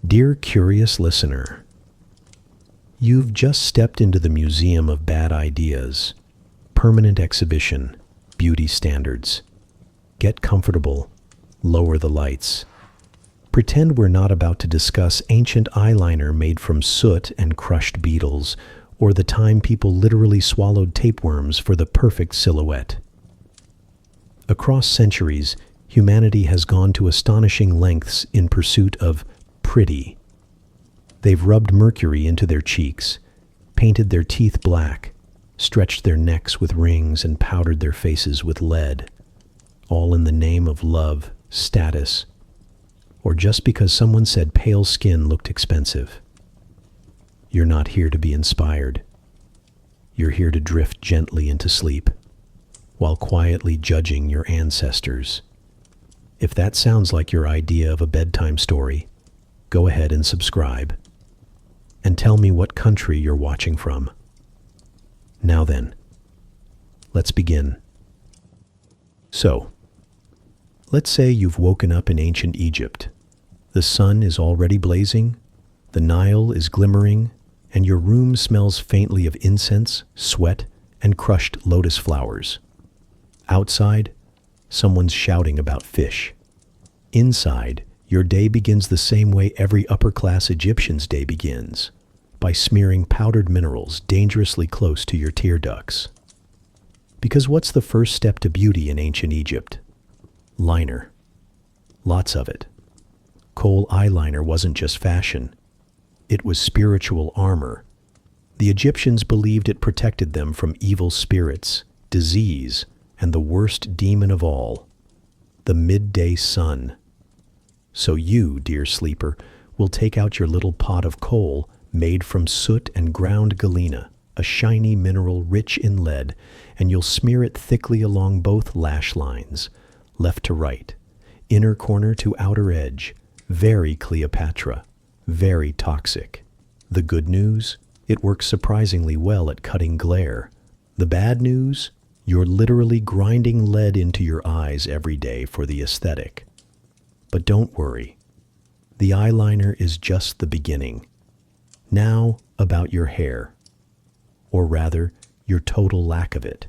Dear curious listener, you've just stepped into the Museum of Bad Ideas, permanent exhibition, beauty standards. Get comfortable, lower the lights. Pretend we're not about to discuss ancient eyeliner made from soot and crushed beetles, or the time people literally swallowed tapeworms for the perfect silhouette. Across centuries, humanity has gone to astonishing lengths in pursuit of pretty. They've rubbed mercury into their cheeks, painted their teeth black, stretched their necks with rings, and powdered their faces with lead, all in the name of love, status, or just because someone said pale skin looked expensive. You're not here to be inspired. You're here to drift gently into sleep, while quietly judging your ancestors. If that sounds like your idea of a bedtime story, go ahead and subscribe. And tell me what country you're watching from. Now then, let's begin. So, let's say you've woken up in ancient Egypt. The sun is already blazing, the Nile is glimmering, and your room smells faintly of incense, sweat, and crushed lotus flowers. Outside, someone's shouting about fish. Inside, your day begins the same way every upper-class Egyptian's day begins, by smearing powdered minerals dangerously close to your tear ducts. Because what's the first step to beauty in ancient Egypt? Liner. Lots of it. Kohl eyeliner wasn't just fashion. It was spiritual armor. The Egyptians believed it protected them from evil spirits, disease, and the worst demon of all, the midday sun. So you, dear sleeper, will take out your little pot of kohl made from soot and ground galena, a shiny mineral rich in lead, and you'll smear it thickly along both lash lines, left to right, inner corner to outer edge. Very Cleopatra, very toxic. The good news? It works surprisingly well at cutting glare. The bad news? You're literally grinding lead into your eyes every day for the aesthetic. But don't worry. The eyeliner is just the beginning. Now about your hair. Or rather, your total lack of it.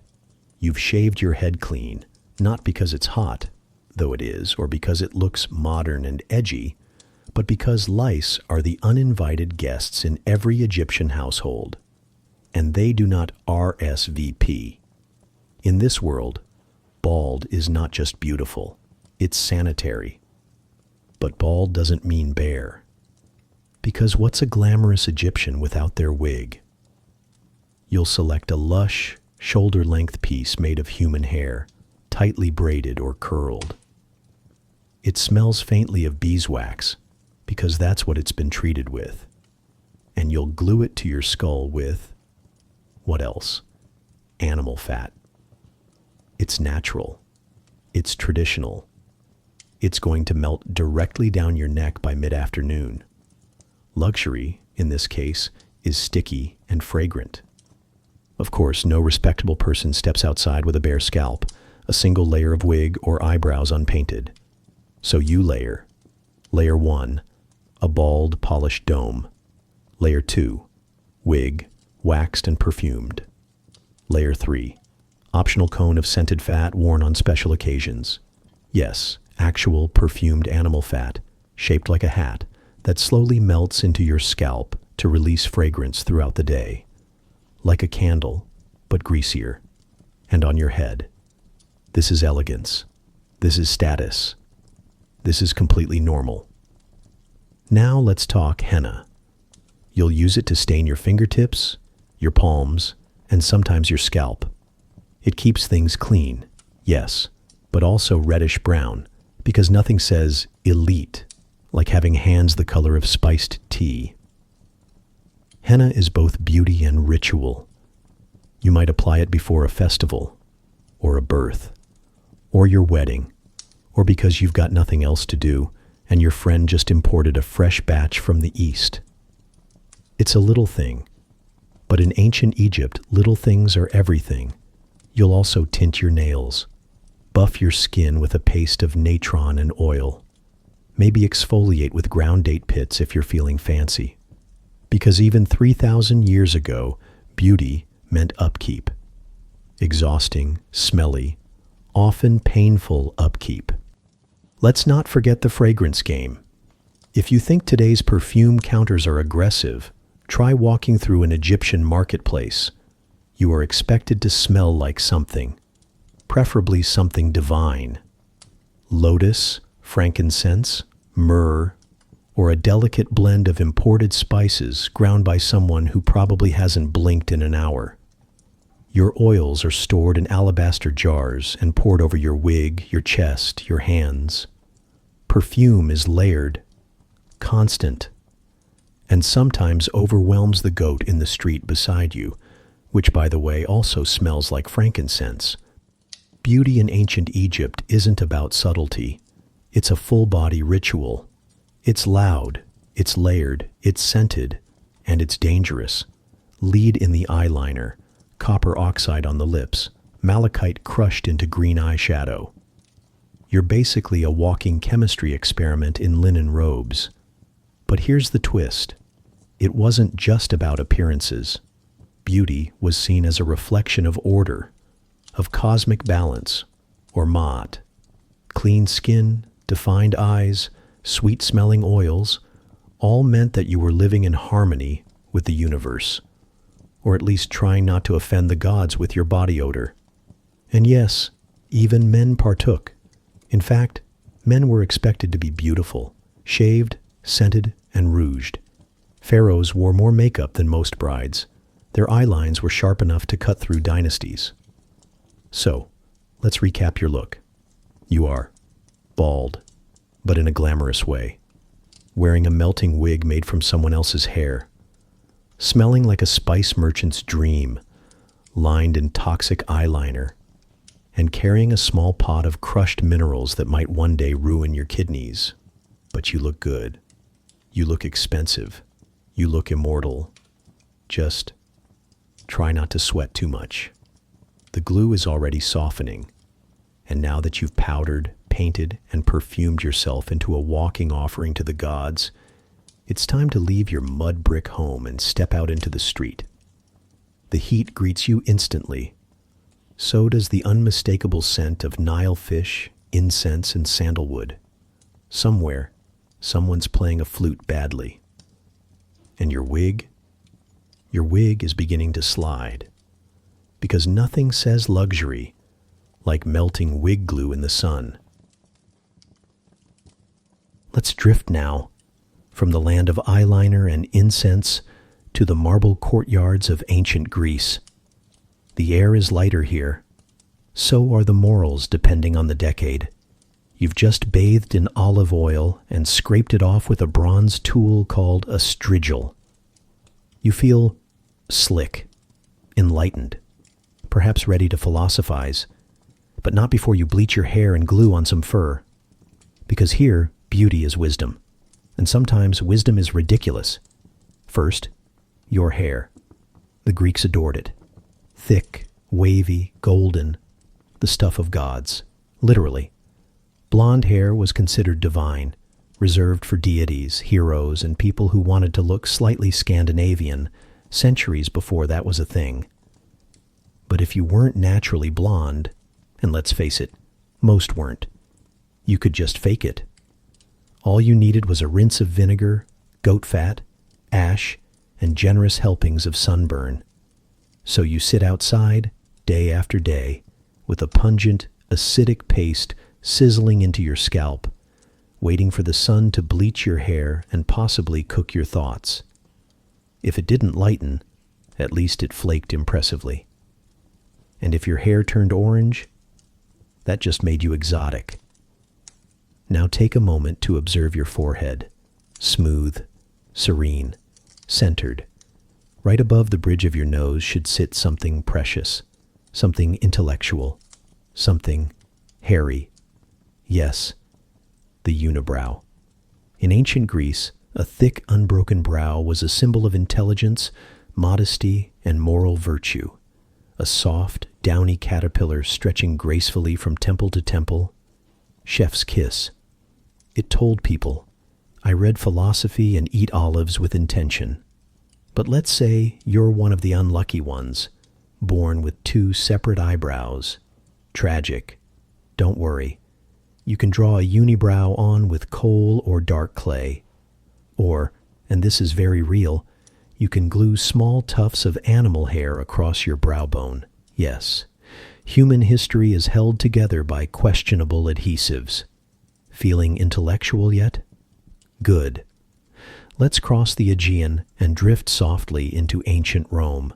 You've shaved your head clean, not because it's hot, though it is, or because it looks modern and edgy, but because lice are the uninvited guests in every Egyptian household. And they do not RSVP. In this world, bald is not just beautiful, it's sanitary. But bald doesn't mean bare. Because what's a glamorous Egyptian without their wig? You'll select a lush, shoulder-length piece made of human hair, tightly braided or curled. It smells faintly of beeswax, because that's what it's been treated with. And you'll glue it to your skull with, what else? Animal fat. It's natural. It's traditional. It's going to melt directly down your neck by mid-afternoon. Luxury, in this case, is sticky and fragrant. Of course, no respectable person steps outside with a bare scalp, a single layer of wig or eyebrows unpainted. So you layer. Layer 1, a bald, polished dome. Layer 2, wig, waxed and perfumed. Layer 3, optional cone of scented fat worn on special occasions. Yes, actual perfumed animal fat, shaped like a hat, that slowly melts into your scalp to release fragrance throughout the day. Like a candle, but greasier. And on your head. This is elegance. This is status. This is completely normal. Now let's talk henna. You'll use it to stain your fingertips, your palms, and sometimes your scalp. It keeps things clean, yes, but also reddish-brown, because nothing says elite like having hands the color of spiced tea. Henna is both beauty and ritual. You might apply it before a festival, or a birth, or your wedding, or because you've got nothing else to do and your friend just imported a fresh batch from the East. It's a little thing, but in ancient Egypt, little things are everything. You'll also tint your nails, buff your skin with a paste of natron and oil. Maybe exfoliate with ground date pits if you're feeling fancy. Because even 3,000 years ago, beauty meant upkeep. Exhausting, smelly, often painful upkeep. Let's not forget the fragrance game. If you think today's perfume counters are aggressive, try walking through an Egyptian marketplace. You are expected to smell like something, preferably something divine. Lotus, frankincense, myrrh, or a delicate blend of imported spices ground by someone who probably hasn't blinked in an hour. Your oils are stored in alabaster jars and poured over your wig, your chest, your hands. Perfume is layered, constant, and sometimes overwhelms the goat in the street beside you, which, by the way, also smells like frankincense. Beauty in ancient Egypt isn't about subtlety. It's a full-body ritual. It's loud, it's layered, it's scented, and it's dangerous. Lead in the eyeliner, copper oxide on the lips, malachite crushed into green eyeshadow. You're basically a walking chemistry experiment in linen robes. But here's the twist. It wasn't just about appearances. Beauty was seen as a reflection of order, of cosmic balance, or ma'at. Clean skin, defined eyes, sweet-smelling oils, all meant that you were living in harmony with the universe, or at least trying not to offend the gods with your body odor. And yes, even men partook. In fact, men were expected to be beautiful, shaved, scented, and rouged. Pharaohs wore more makeup than most brides. Their eye lines were sharp enough to cut through dynasties. So, let's recap your look. You are bald, but in a glamorous way, wearing a melting wig made from someone else's hair, smelling like a spice merchant's dream, lined in toxic eyeliner, and carrying a small pot of crushed minerals that might one day ruin your kidneys. But you look good. You look expensive. You look immortal. Just try not to sweat too much. The glue is already softening, and now that you've powdered, painted, and perfumed yourself into a walking offering to the gods, it's time to leave your mud brick home and step out into the street. The heat greets you instantly. So does the unmistakable scent of Nile fish, incense, and sandalwood. Somewhere, someone's playing a flute badly. And your wig? Your wig is beginning to slide. Because nothing says luxury like melting wig glue in the sun. Let's drift now from the land of eyeliner and incense to the marble courtyards of ancient Greece. The air is lighter here. So are the morals depending on the decade. You've just bathed in olive oil and scraped it off with a bronze tool called a strigil. You feel slick, enlightened, perhaps ready to philosophize, but not before you bleach your hair and glue on some fur. Because here, beauty is wisdom, and sometimes wisdom is ridiculous. First, your hair. The Greeks adored it. Thick, wavy, golden, the stuff of gods, literally. Blonde hair was considered divine, reserved for deities, heroes, and people who wanted to look slightly Scandinavian, centuries before that was a thing. But if you weren't naturally blonde, and let's face it, most weren't, you could just fake it. All you needed was a rinse of vinegar, goat fat, ash, and generous helpings of sunburn. So you sit outside, day after day, with a pungent, acidic paste sizzling into your scalp, waiting for the sun to bleach your hair and possibly cook your thoughts. If it didn't lighten, at least it flaked impressively. And if your hair turned orange, that just made you exotic. Now take a moment to observe your forehead. Smooth, serene, centered. Right above the bridge of your nose should sit something precious, something intellectual, something hairy. Yes, the unibrow. In ancient Greece, a thick, unbroken brow was a symbol of intelligence, modesty, and moral virtue. A soft, downy caterpillar stretching gracefully from temple to temple. Chef's kiss. It told people, I read philosophy and eat olives with intention. But let's say you're one of the unlucky ones, born with two separate eyebrows. Tragic. Don't worry. You can draw a unibrow on with coal or dark clay. Or, and this is very real, you can glue small tufts of animal hair across your brow bone. Yes, human history is held together by questionable adhesives. Feeling intellectual yet? Good. Let's cross the Aegean and drift softly into ancient Rome.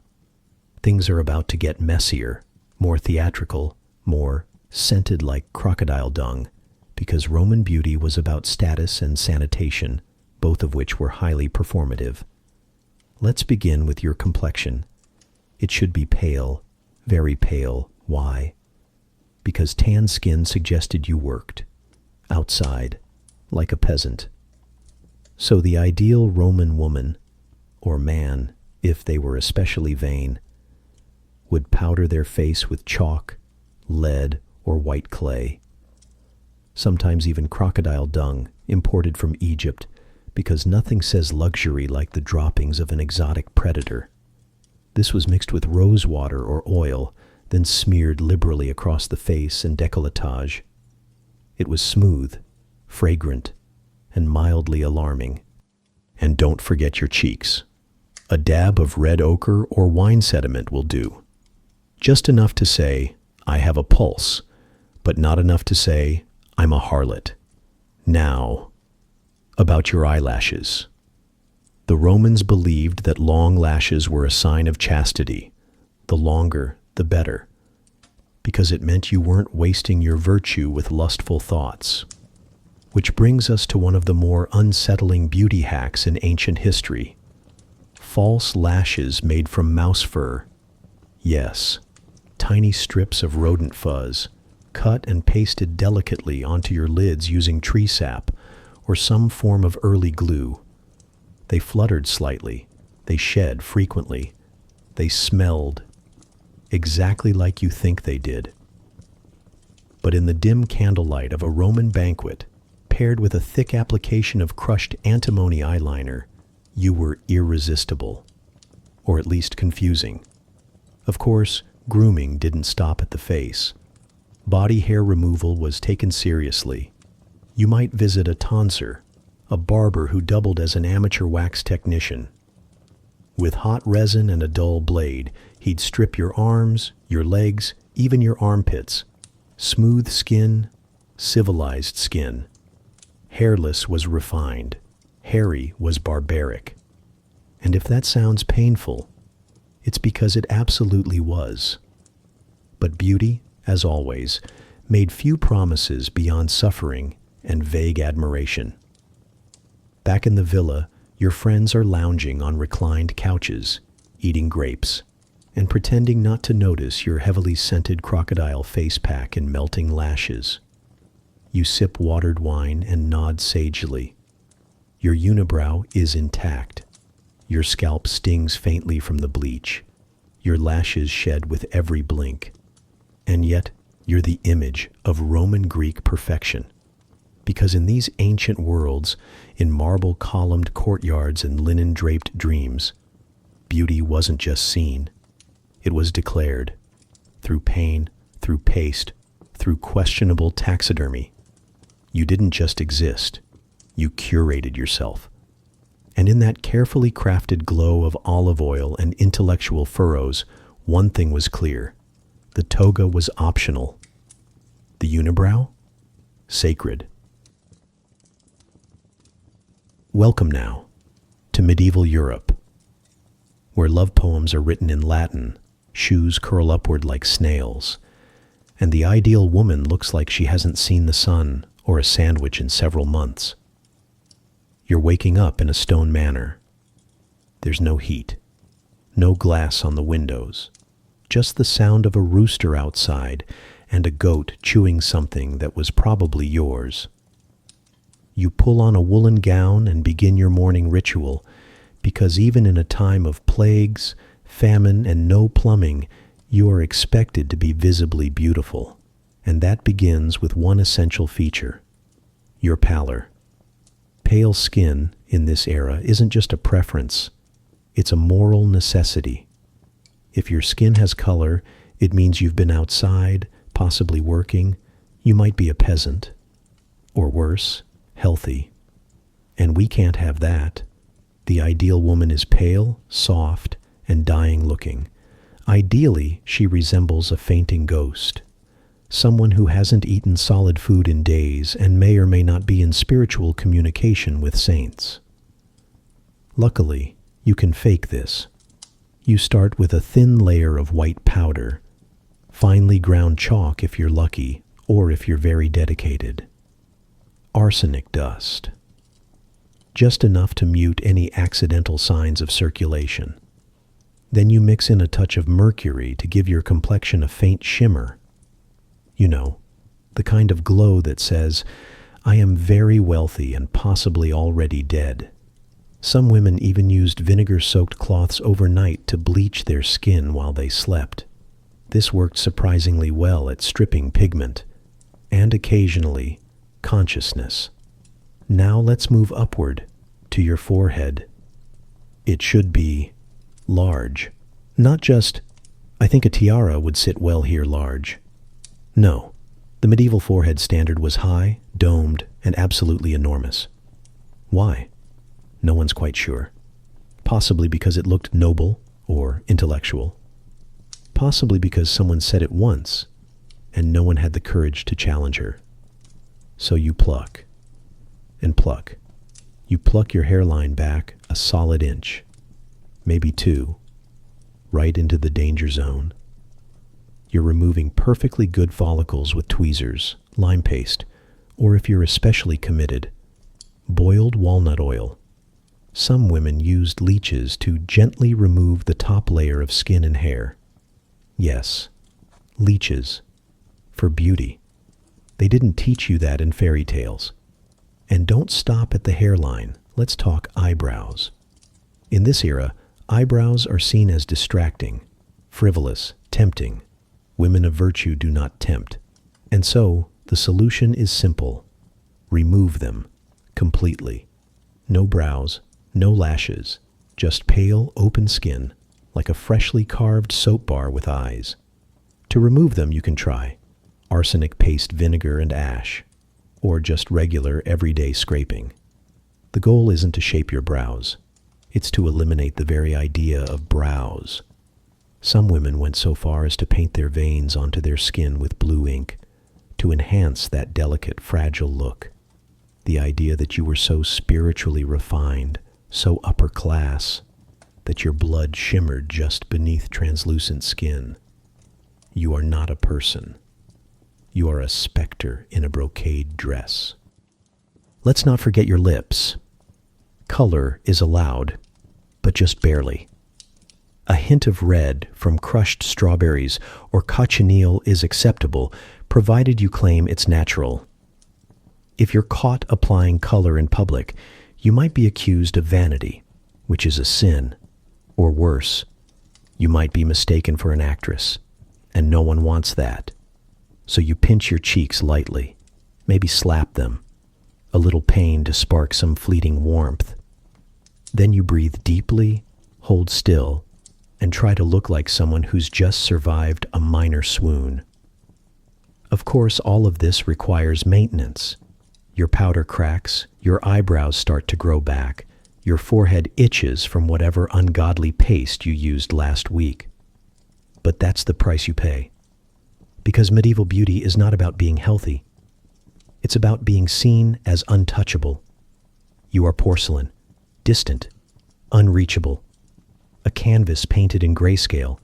Things are about to get messier, more theatrical, more scented like crocodile dung, because Roman beauty was about status and sanitation, both of which were highly performative. Let's begin with your complexion. It should be pale, very pale. Why? Because tan skin suggested you worked, outside, like a peasant. So the ideal Roman woman, or man, if they were especially vain, would powder their face with chalk, lead, or white clay. Sometimes even crocodile dung, imported from Egypt, because nothing says luxury like the droppings of an exotic predator. This was mixed with rose water or oil, then smeared liberally across the face and décolletage. It was smooth, fragrant, and mildly alarming. And don't forget your cheeks. A dab of red ochre or wine sediment will do. Just enough to say, I have a pulse, but not enough to say, I'm a harlot. Now, about your eyelashes. The Romans believed that long lashes were a sign of chastity. The longer, the better, because it meant you weren't wasting your virtue with lustful thoughts. Which brings us to one of the more unsettling beauty hacks in ancient history. False lashes made from mouse fur. Yes, tiny strips of rodent fuzz, cut and pasted delicately onto your lids using tree sap or some form of early glue. They fluttered slightly, they shed frequently, they smelled exactly like you think they did. But in the dim candlelight of a Roman banquet, paired with a thick application of crushed antimony eyeliner, you were irresistible, or at least confusing. Of course, grooming didn't stop at the face. Body hair removal was taken seriously. You might visit a tonsure, a barber who doubled as an amateur wax technician. With hot resin and a dull blade, he'd strip your arms, your legs, even your armpits. Smooth skin, civilized skin. Hairless was refined. Hairy was barbaric. And if that sounds painful, it's because it absolutely was. But beauty, as always, made few promises beyond suffering and vague admiration. Back in the villa, your friends are lounging on reclined couches, eating grapes, and pretending not to notice your heavily scented crocodile face pack and melting lashes. You sip watered wine and nod sagely. Your unibrow is intact. Your scalp stings faintly from the bleach. Your lashes shed with every blink. And yet, you're the image of Roman Greek perfection. Because in these ancient worlds, in marble-columned courtyards and linen-draped dreams, beauty wasn't just seen. It was declared. Through pain, through paste, through questionable taxidermy. You didn't just exist. You curated yourself. And in that carefully crafted glow of olive oil and intellectual furrows, one thing was clear. The toga was optional. The unibrow? Sacred. Welcome now to medieval Europe, where love poems are written in Latin, shoes curl upward like snails, and the ideal woman looks like she hasn't seen the sun or a sandwich in several months. You're waking up in a stone manor. There's no heat, no glass on the windows, just the sound of a rooster outside and a goat chewing something that was probably yours. You pull on a woolen gown and begin your morning ritual, because even in a time of plagues, famine, and no plumbing, you are expected to be visibly beautiful, and that begins with one essential feature. your pallor. Pale skin in this era isn't just a preference, it's a moral necessity. If your skin has color, it means you've been outside, possibly working. You might be a peasant, or worse, healthy. And we can't have that. The ideal woman is pale, soft, and dying looking. Ideally, she resembles a fainting ghost. Someone who hasn't eaten solid food in days and may or may not be in spiritual communication with saints. Luckily, you can fake this. You start with a thin layer of white powder, finely ground chalk if you're lucky, or if you're very dedicated. Arsenic dust. Just enough to mute any accidental signs of circulation. Then you mix in a touch of mercury to give your complexion a faint shimmer. You know, the kind of glow that says, I am very wealthy and possibly already dead. Some women even used vinegar-soaked cloths overnight to bleach their skin while they slept. This worked surprisingly well at stripping pigment, and occasionally, consciousness. Now let's move upward to your forehead. It should be large. Not just, I think a tiara would sit well here large. No, the medieval forehead standard was high, domed, and absolutely enormous. Why? No one's quite sure. Possibly because it looked noble or intellectual. Possibly because someone said it once, and no one had the courage to challenge her. So you pluck, and pluck. You pluck your hairline back a solid inch, maybe 2, right into the danger zone. You're removing perfectly good follicles with tweezers, lime paste, or if you're especially committed, boiled walnut oil. Some women used leeches to gently remove the top layer of skin and hair. Yes, leeches. For beauty. They didn't teach you that in fairy tales. And don't stop at the hairline. Let's talk eyebrows. In this era, eyebrows are seen as distracting, frivolous, tempting. Women of virtue do not tempt. And so, the solution is simple. Remove them completely. No brows, no lashes, just pale, open skin, like a freshly carved soap bar with eyes. To remove them, you can try arsenic paste vinegar and ash, or just regular everyday scraping. The goal isn't to shape your brows. It's to eliminate the very idea of brows. Some women went so far as to paint their veins onto their skin with blue ink to enhance that delicate, fragile look. The idea that you were so spiritually refined, so upper class, that your blood shimmered just beneath translucent skin. You are not a person. You are a specter in a brocade dress. Let's not forget your lips. Color is allowed, but just barely. A hint of red from crushed strawberries or cochineal is acceptable, provided you claim it's natural. If you're caught applying color in public, you might be accused of vanity, which is a sin. Or worse, you might be mistaken for an actress, and no one wants that. So you pinch your cheeks lightly, maybe slap them, a little pain to spark some fleeting warmth. Then you breathe deeply, hold still, and try to look like someone who's just survived a minor swoon. Of course, all of this requires maintenance. Your powder cracks, your eyebrows start to grow back, your forehead itches from whatever ungodly paste you used last week. But that's the price you pay. Because medieval beauty is not about being healthy. It's about being seen as untouchable. You are porcelain, distant, unreachable, a canvas painted in grayscale,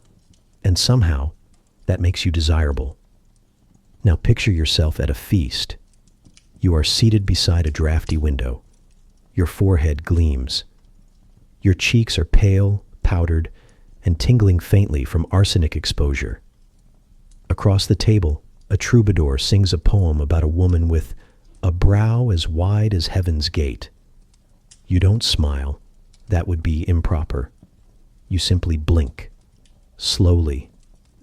and somehow that makes you desirable. Now picture yourself at a feast. You are seated beside a drafty window. Your forehead gleams. Your cheeks are pale, powdered, and tingling faintly from arsenic exposure. Across the table, a troubadour sings a poem about a woman with a brow as wide as heaven's gate. You don't smile. That would be improper. You simply blink, slowly,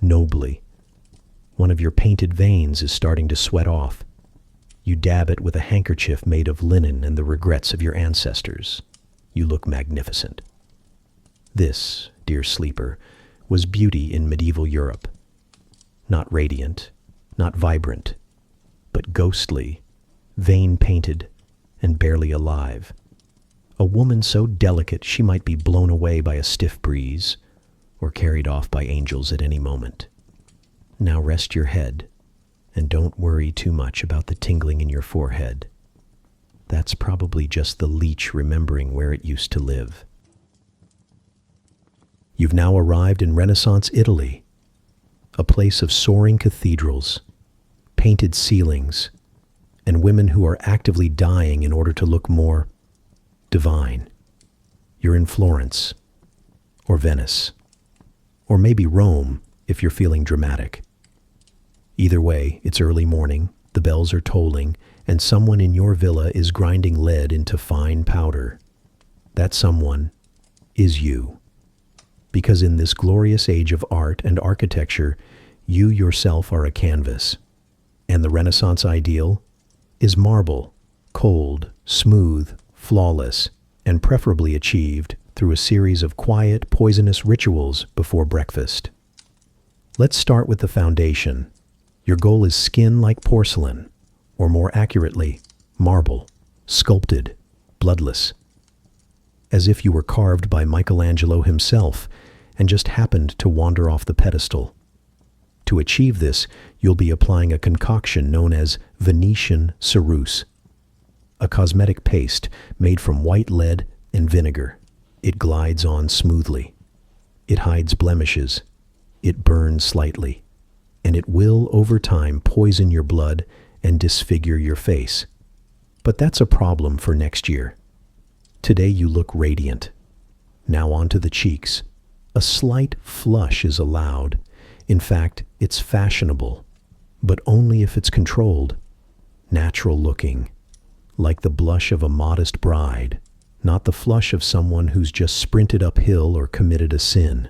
nobly. One of your painted veins is starting to sweat off. You dab it with a handkerchief made of linen and the regrets of your ancestors. You look magnificent. This, dear sleeper, was beauty in medieval Europe. Not radiant, not vibrant, but ghostly, vein-painted, and barely alive. A woman so delicate she might be blown away by a stiff breeze or carried off by angels at any moment. Now rest your head and don't worry too much about the tingling in your forehead. That's probably just the leech remembering where it used to live. You've now arrived in Renaissance Italy, a place of soaring cathedrals, painted ceilings, and women who are actively dying in order to look more divine. You're in Florence, or Venice, or maybe Rome if you're feeling dramatic. Either way, it's early morning, the bells are tolling, and someone in your villa is grinding lead into fine powder. That someone is you. Because in this glorious age of art and architecture, you yourself are a canvas. And the Renaissance ideal is marble, cold, smooth, flawless, and preferably achieved through a series of quiet, poisonous rituals before breakfast. Let's start with the foundation. Your goal is skin like porcelain, or more accurately, marble, sculpted, bloodless, as if you were carved by Michelangelo himself and just happened to wander off the pedestal. To achieve this, you'll be applying a concoction known as Venetian ceruse, a cosmetic paste made from white lead and vinegar. It glides on smoothly. It hides blemishes. It burns slightly. And it will, over time, poison your blood and disfigure your face. But that's a problem for next year. Today you look radiant. Now onto the cheeks. A slight flush is allowed. In fact, it's fashionable, but only if it's controlled. Natural looking, like the blush of a modest bride, not the flush of someone who's just sprinted uphill or committed a sin.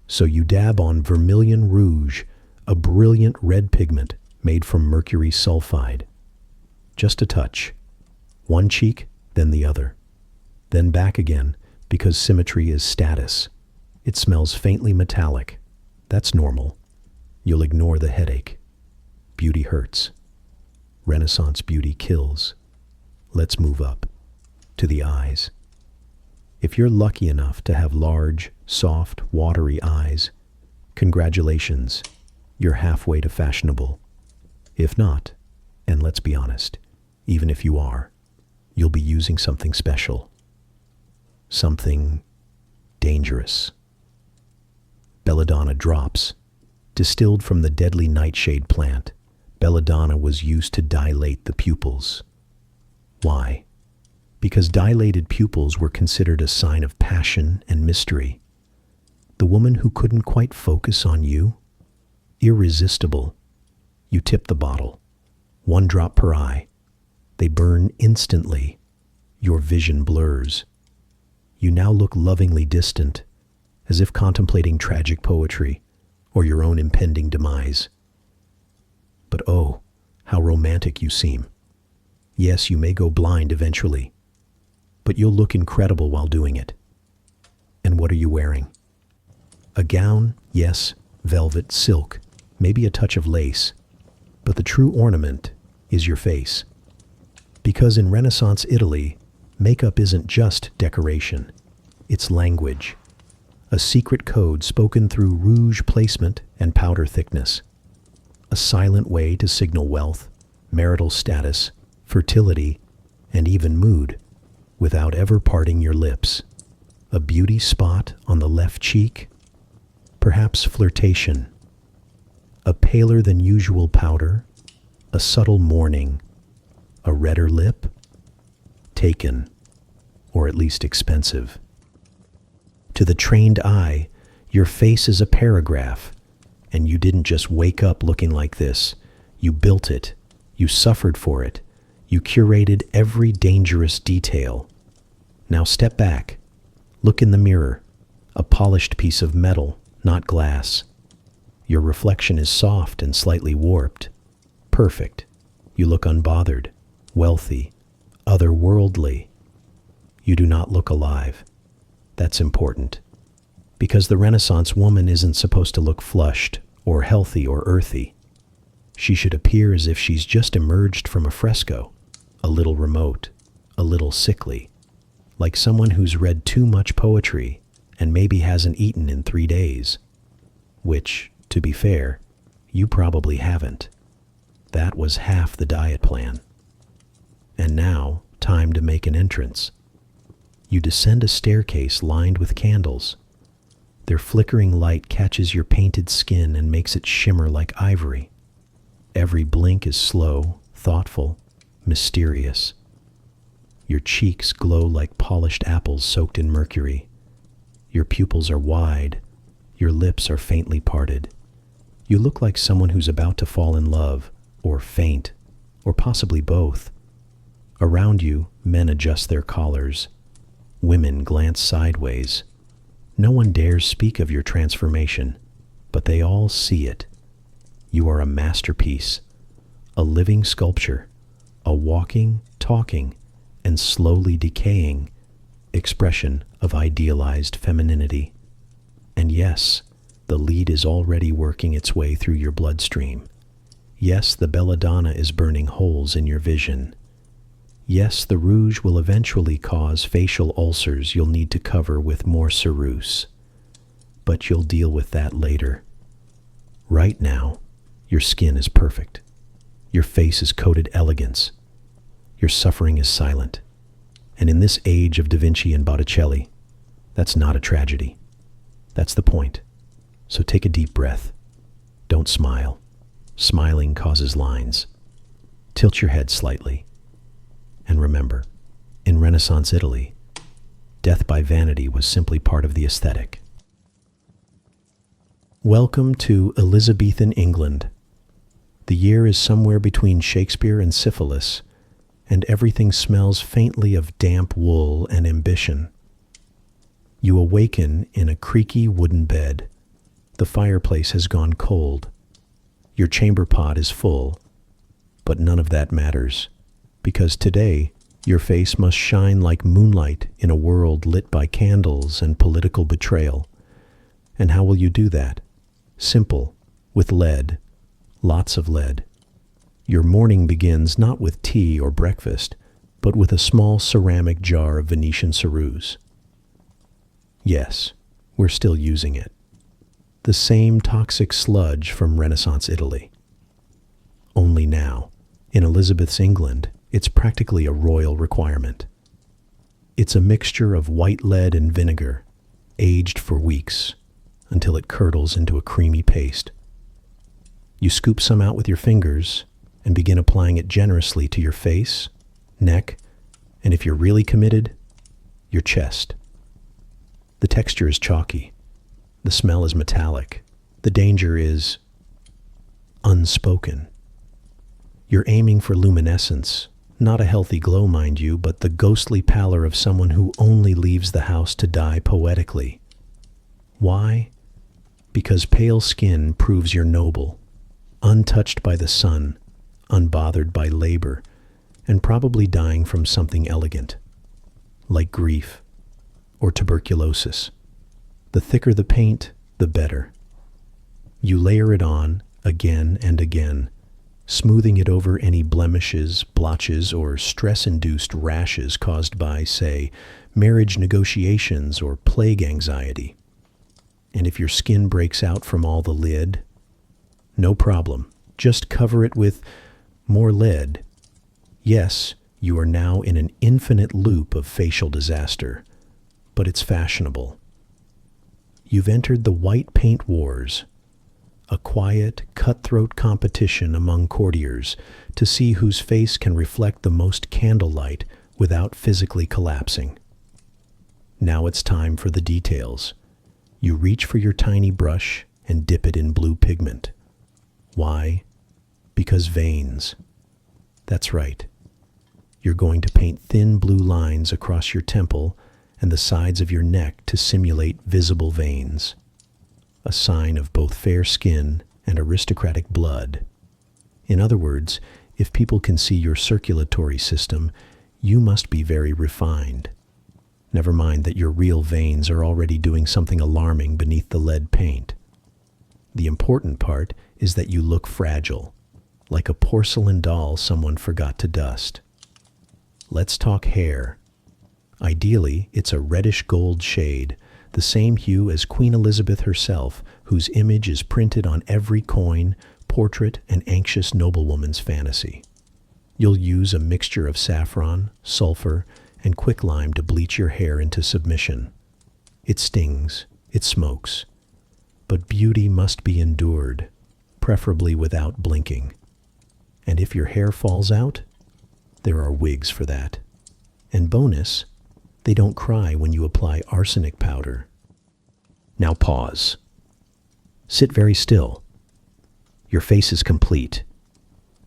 So you dab on vermilion rouge, a brilliant red pigment made from mercury sulfide. Just a touch. One cheek, then the other. Then back again, because symmetry is status. It smells faintly metallic. That's normal. You'll ignore the headache. Beauty hurts. Renaissance beauty kills. Let's move up to the eyes. If you're lucky enough to have large, soft, watery eyes, congratulations, you're halfway to fashionable. If not, and let's be honest, even if you are, you'll be using something special. Something dangerous. Belladonna drops. Distilled from the deadly nightshade plant, belladonna was used to dilate the pupils. Why? Because dilated pupils were considered a sign of passion and mystery. The woman who couldn't quite focus on you? Irresistible. You tip the bottle. 1 drop per eye. They burn instantly. Your vision blurs. You now look lovingly distant, as if contemplating tragic poetry or your own impending demise. But oh, how romantic you seem. Yes, you may go blind eventually, but you'll look incredible while doing it. And what are you wearing? A gown, yes, velvet, silk, maybe a touch of lace, but the true ornament is your face. Because in Renaissance Italy, makeup isn't just decoration, it's language. A secret code spoken through rouge placement and powder thickness. A silent way to signal wealth, marital status, fertility, and even mood, without ever parting your lips. A beauty spot on the left cheek, perhaps flirtation. A paler than usual powder, a subtle mourning, a redder lip, taken, or at least expensive. To the trained eye, your face is a paragraph, and you didn't just wake up looking like this. You built it. You suffered for it. You curated every dangerous detail. Now step back. Look in the mirror. A polished piece of metal, not glass. Your reflection is soft and slightly warped. Perfect. You look unbothered, wealthy, otherworldly. You do not look alive. That's important, because the Renaissance woman isn't supposed to look flushed or healthy or earthy. She should appear as if she's just emerged from a fresco, a little remote, a little sickly, like someone who's read too much poetry and maybe hasn't eaten in 3 days. Which, to be fair, you probably haven't. That was half the diet plan. And now, time to make an entrance. You descend a staircase lined with candles. Their flickering light catches your painted skin and makes it shimmer like ivory. Every blink is slow, thoughtful, mysterious. Your cheeks glow like polished apples soaked in mercury. Your pupils are wide. Your lips are faintly parted. You look like someone who's about to fall in love, or faint, or possibly both. Around you, men adjust their collars. Women glance sideways. No one dares speak of your transformation, but they all see it. You are a masterpiece, a living sculpture, a walking, talking, and slowly decaying expression of idealized femininity. And yes, the lead is already working its way through your bloodstream. Yes, the belladonna is burning holes in your vision. Yes, the rouge will eventually cause facial ulcers you'll need to cover with more ceruse. But you'll deal with that later. Right now, your skin is perfect. Your face is coated elegance. Your suffering is silent. And in this age of Da Vinci and Botticelli, that's not a tragedy. That's the point. So take a deep breath. Don't smile. Smiling causes lines. Tilt your head slightly. And remember, in Renaissance Italy, death by vanity was simply part of the aesthetic. Welcome to Elizabethan England. The year is somewhere between Shakespeare and syphilis, and everything smells faintly of damp wool and ambition. You awaken in a creaky wooden bed. The fireplace has gone cold. Your chamber pot is full, but none of that matters, because today your face must shine like moonlight in a world lit by candles and political betrayal. And how will you do that? Simple, with lead, lots of lead. Your morning begins not with tea or breakfast, but with a small ceramic jar of Venetian ceruse. Yes, we're still using it. The same toxic sludge from Renaissance Italy. Only now, in Elizabeth's England, it's practically a royal requirement. It's a mixture of white lead and vinegar, aged for weeks, until it curdles into a creamy paste. You scoop some out with your fingers and begin applying it generously to your face, neck, and if you're really committed, your chest. The texture is chalky. The smell is metallic. The danger is unspoken. You're aiming for luminescence, not a healthy glow, mind you, but the ghostly pallor of someone who only leaves the house to die poetically. Why? Because pale skin proves you're noble, untouched by the sun, unbothered by labor, and probably dying from something elegant, like grief or tuberculosis. The thicker the paint, the better. You layer it on again and again, smoothing it over any blemishes, blotches, or stress-induced rashes caused by, say, marriage negotiations or plague anxiety. And if your skin breaks out from all the lead, no problem. Just cover it with more lead. Yes, you are now in an infinite loop of facial disaster, but it's fashionable. You've entered the white paint wars, a quiet, cutthroat competition among courtiers to see whose face can reflect the most candlelight without physically collapsing. Now it's time for the details. You reach for your tiny brush and dip it in blue pigment. Why? Because veins. That's right. You're going to paint thin blue lines across your temple and the sides of your neck to simulate visible veins, a sign of both fair skin and aristocratic blood. In other words, If people can see your circulatory system, you must be very refined. Never mind that your real veins are already doing something alarming beneath the lead paint. The important part is that you look fragile, like a porcelain doll someone forgot to dust. Let's talk hair. Ideally, it's a reddish gold shade, the same hue as Queen Elizabeth herself, whose image is printed on every coin, portrait, and anxious noblewoman's fantasy. You'll use a mixture of saffron, sulfur, and quicklime to bleach your hair into submission. It stings, it smokes, but beauty must be endured, preferably without blinking. And if your hair falls out, there are wigs for that. And bonus, they don't cry when you apply arsenic powder. Now pause. Sit very still. Your face is complete.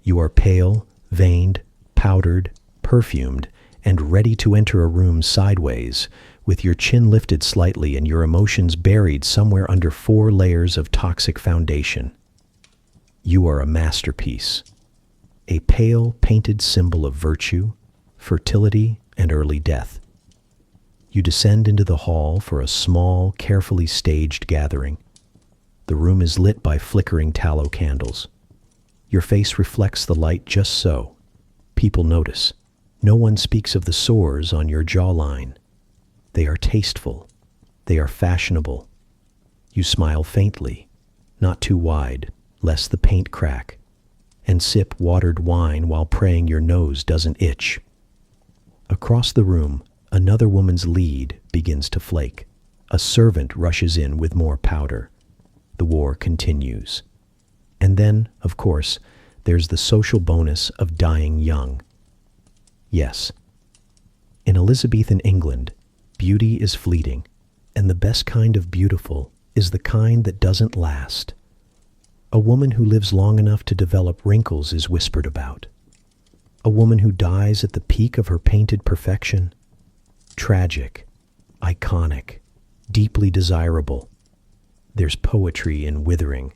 You are pale, veined, powdered, perfumed, and ready to enter a room sideways, with your chin lifted slightly and your emotions buried somewhere under 4 layers of toxic foundation. You are a masterpiece, a pale, painted symbol of virtue, fertility, and early death. You descend into the hall for a small, carefully staged gathering. The room is lit by flickering tallow candles. Your face reflects the light just so. People notice. No one speaks of the sores on your jawline. They are tasteful. They are fashionable. You smile faintly, not too wide, lest the paint crack, and sip watered wine while praying your nose doesn't itch. Across the room, another woman's lead begins to flake. A servant rushes in with more powder. The war continues. And then, of course, there's the social bonus of dying young. Yes, in Elizabethan England, beauty is fleeting, and the best kind of beautiful is the kind that doesn't last. A woman who lives long enough to develop wrinkles is whispered about. A woman who dies at the peak of her painted perfection. Tragic, iconic, deeply desirable. There's poetry in withering.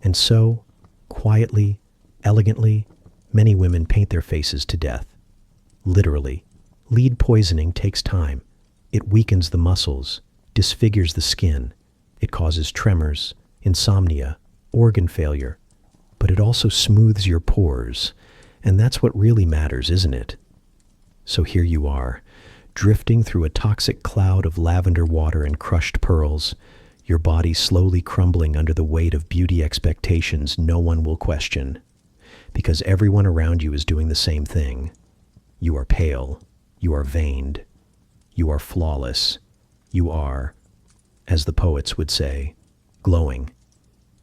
And so, quietly, elegantly, many women paint their faces to death. Literally, lead poisoning takes time. It weakens the muscles, disfigures the skin. It causes tremors, insomnia, organ failure. But it also smooths your pores. And that's what really matters, isn't it? So here you are, drifting through a toxic cloud of lavender water and crushed pearls, your body slowly crumbling under the weight of beauty expectations no one will question, because everyone around you is doing the same thing. You are pale, you are veined, you are flawless, you are, as the poets would say, glowing,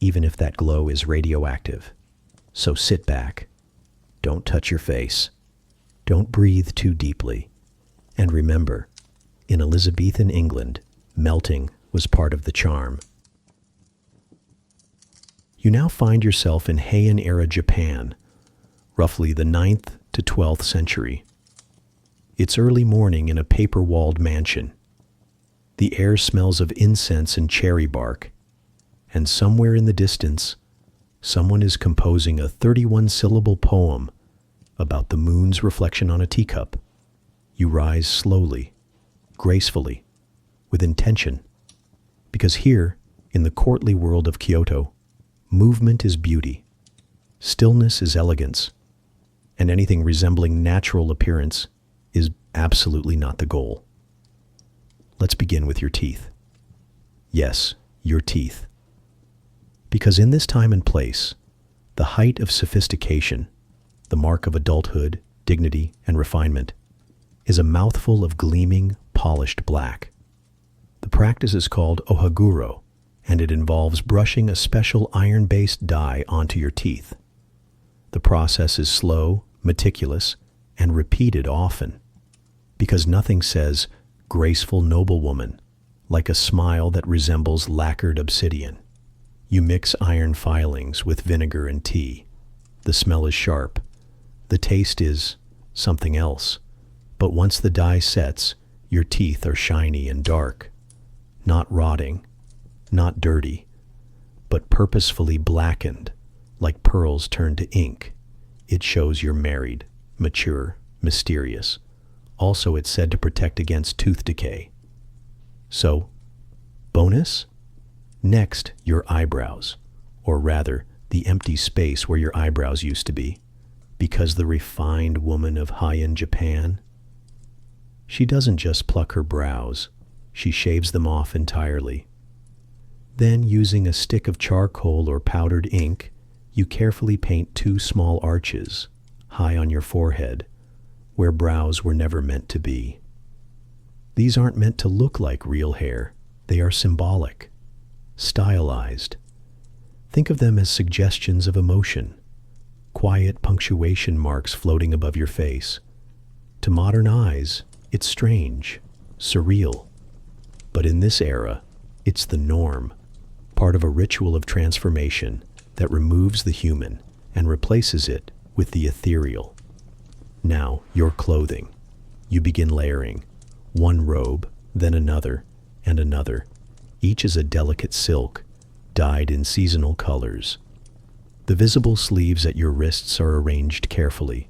even if that glow is radioactive. So sit back, don't touch your face, don't breathe too deeply, and remember, in Elizabethan England, melting was part of the charm. You now find yourself in Heian-era Japan, roughly the 9th to 12th century. It's early morning in a paper-walled mansion. The air smells of incense and cherry bark, and somewhere in the distance, someone is composing a 31-syllable poem about the moon's reflection on a teacup. You rise slowly, gracefully, with intention, because here, in the courtly world of Kyoto, movement is beauty, stillness is elegance, and anything resembling natural appearance is absolutely not the goal. Let's begin with your teeth. Yes, your teeth. Because in this time and place, the height of sophistication, the mark of adulthood, dignity, and refinement, is a mouthful of gleaming, polished black. The practice is called ohaguro, and it involves brushing a special iron-based dye onto your teeth. The process is slow, meticulous, and repeated often, because nothing says graceful noblewoman like a smile that resembles lacquered obsidian. You mix iron filings with vinegar and tea. The smell is sharp. The taste is something else. But once the dye sets, your teeth are shiny and dark, not rotting, not dirty, but purposefully blackened, like pearls turned to ink. it shows you're married, mature, mysterious. Also, it's said to protect against tooth decay. So, bonus? Next, your eyebrows, or rather, the empty space where your eyebrows used to be. Because the refined woman of high-end Japan, she doesn't just pluck her brows, she shaves them off entirely. Then, using a stick of charcoal or powdered ink, you carefully paint two small arches, high on your forehead, where brows were never meant to be. These aren't meant to look like real hair, they are symbolic, stylized. Think of them as suggestions of emotion, quiet punctuation marks floating above your face. To modern eyes, it's strange, surreal. But in this era, it's the norm, part of a ritual of transformation that removes the human and replaces it with the ethereal. Now, your clothing. You begin layering. One robe, then another, and another. Each is a delicate silk, dyed in seasonal colors. The visible sleeves at your wrists are arranged carefully,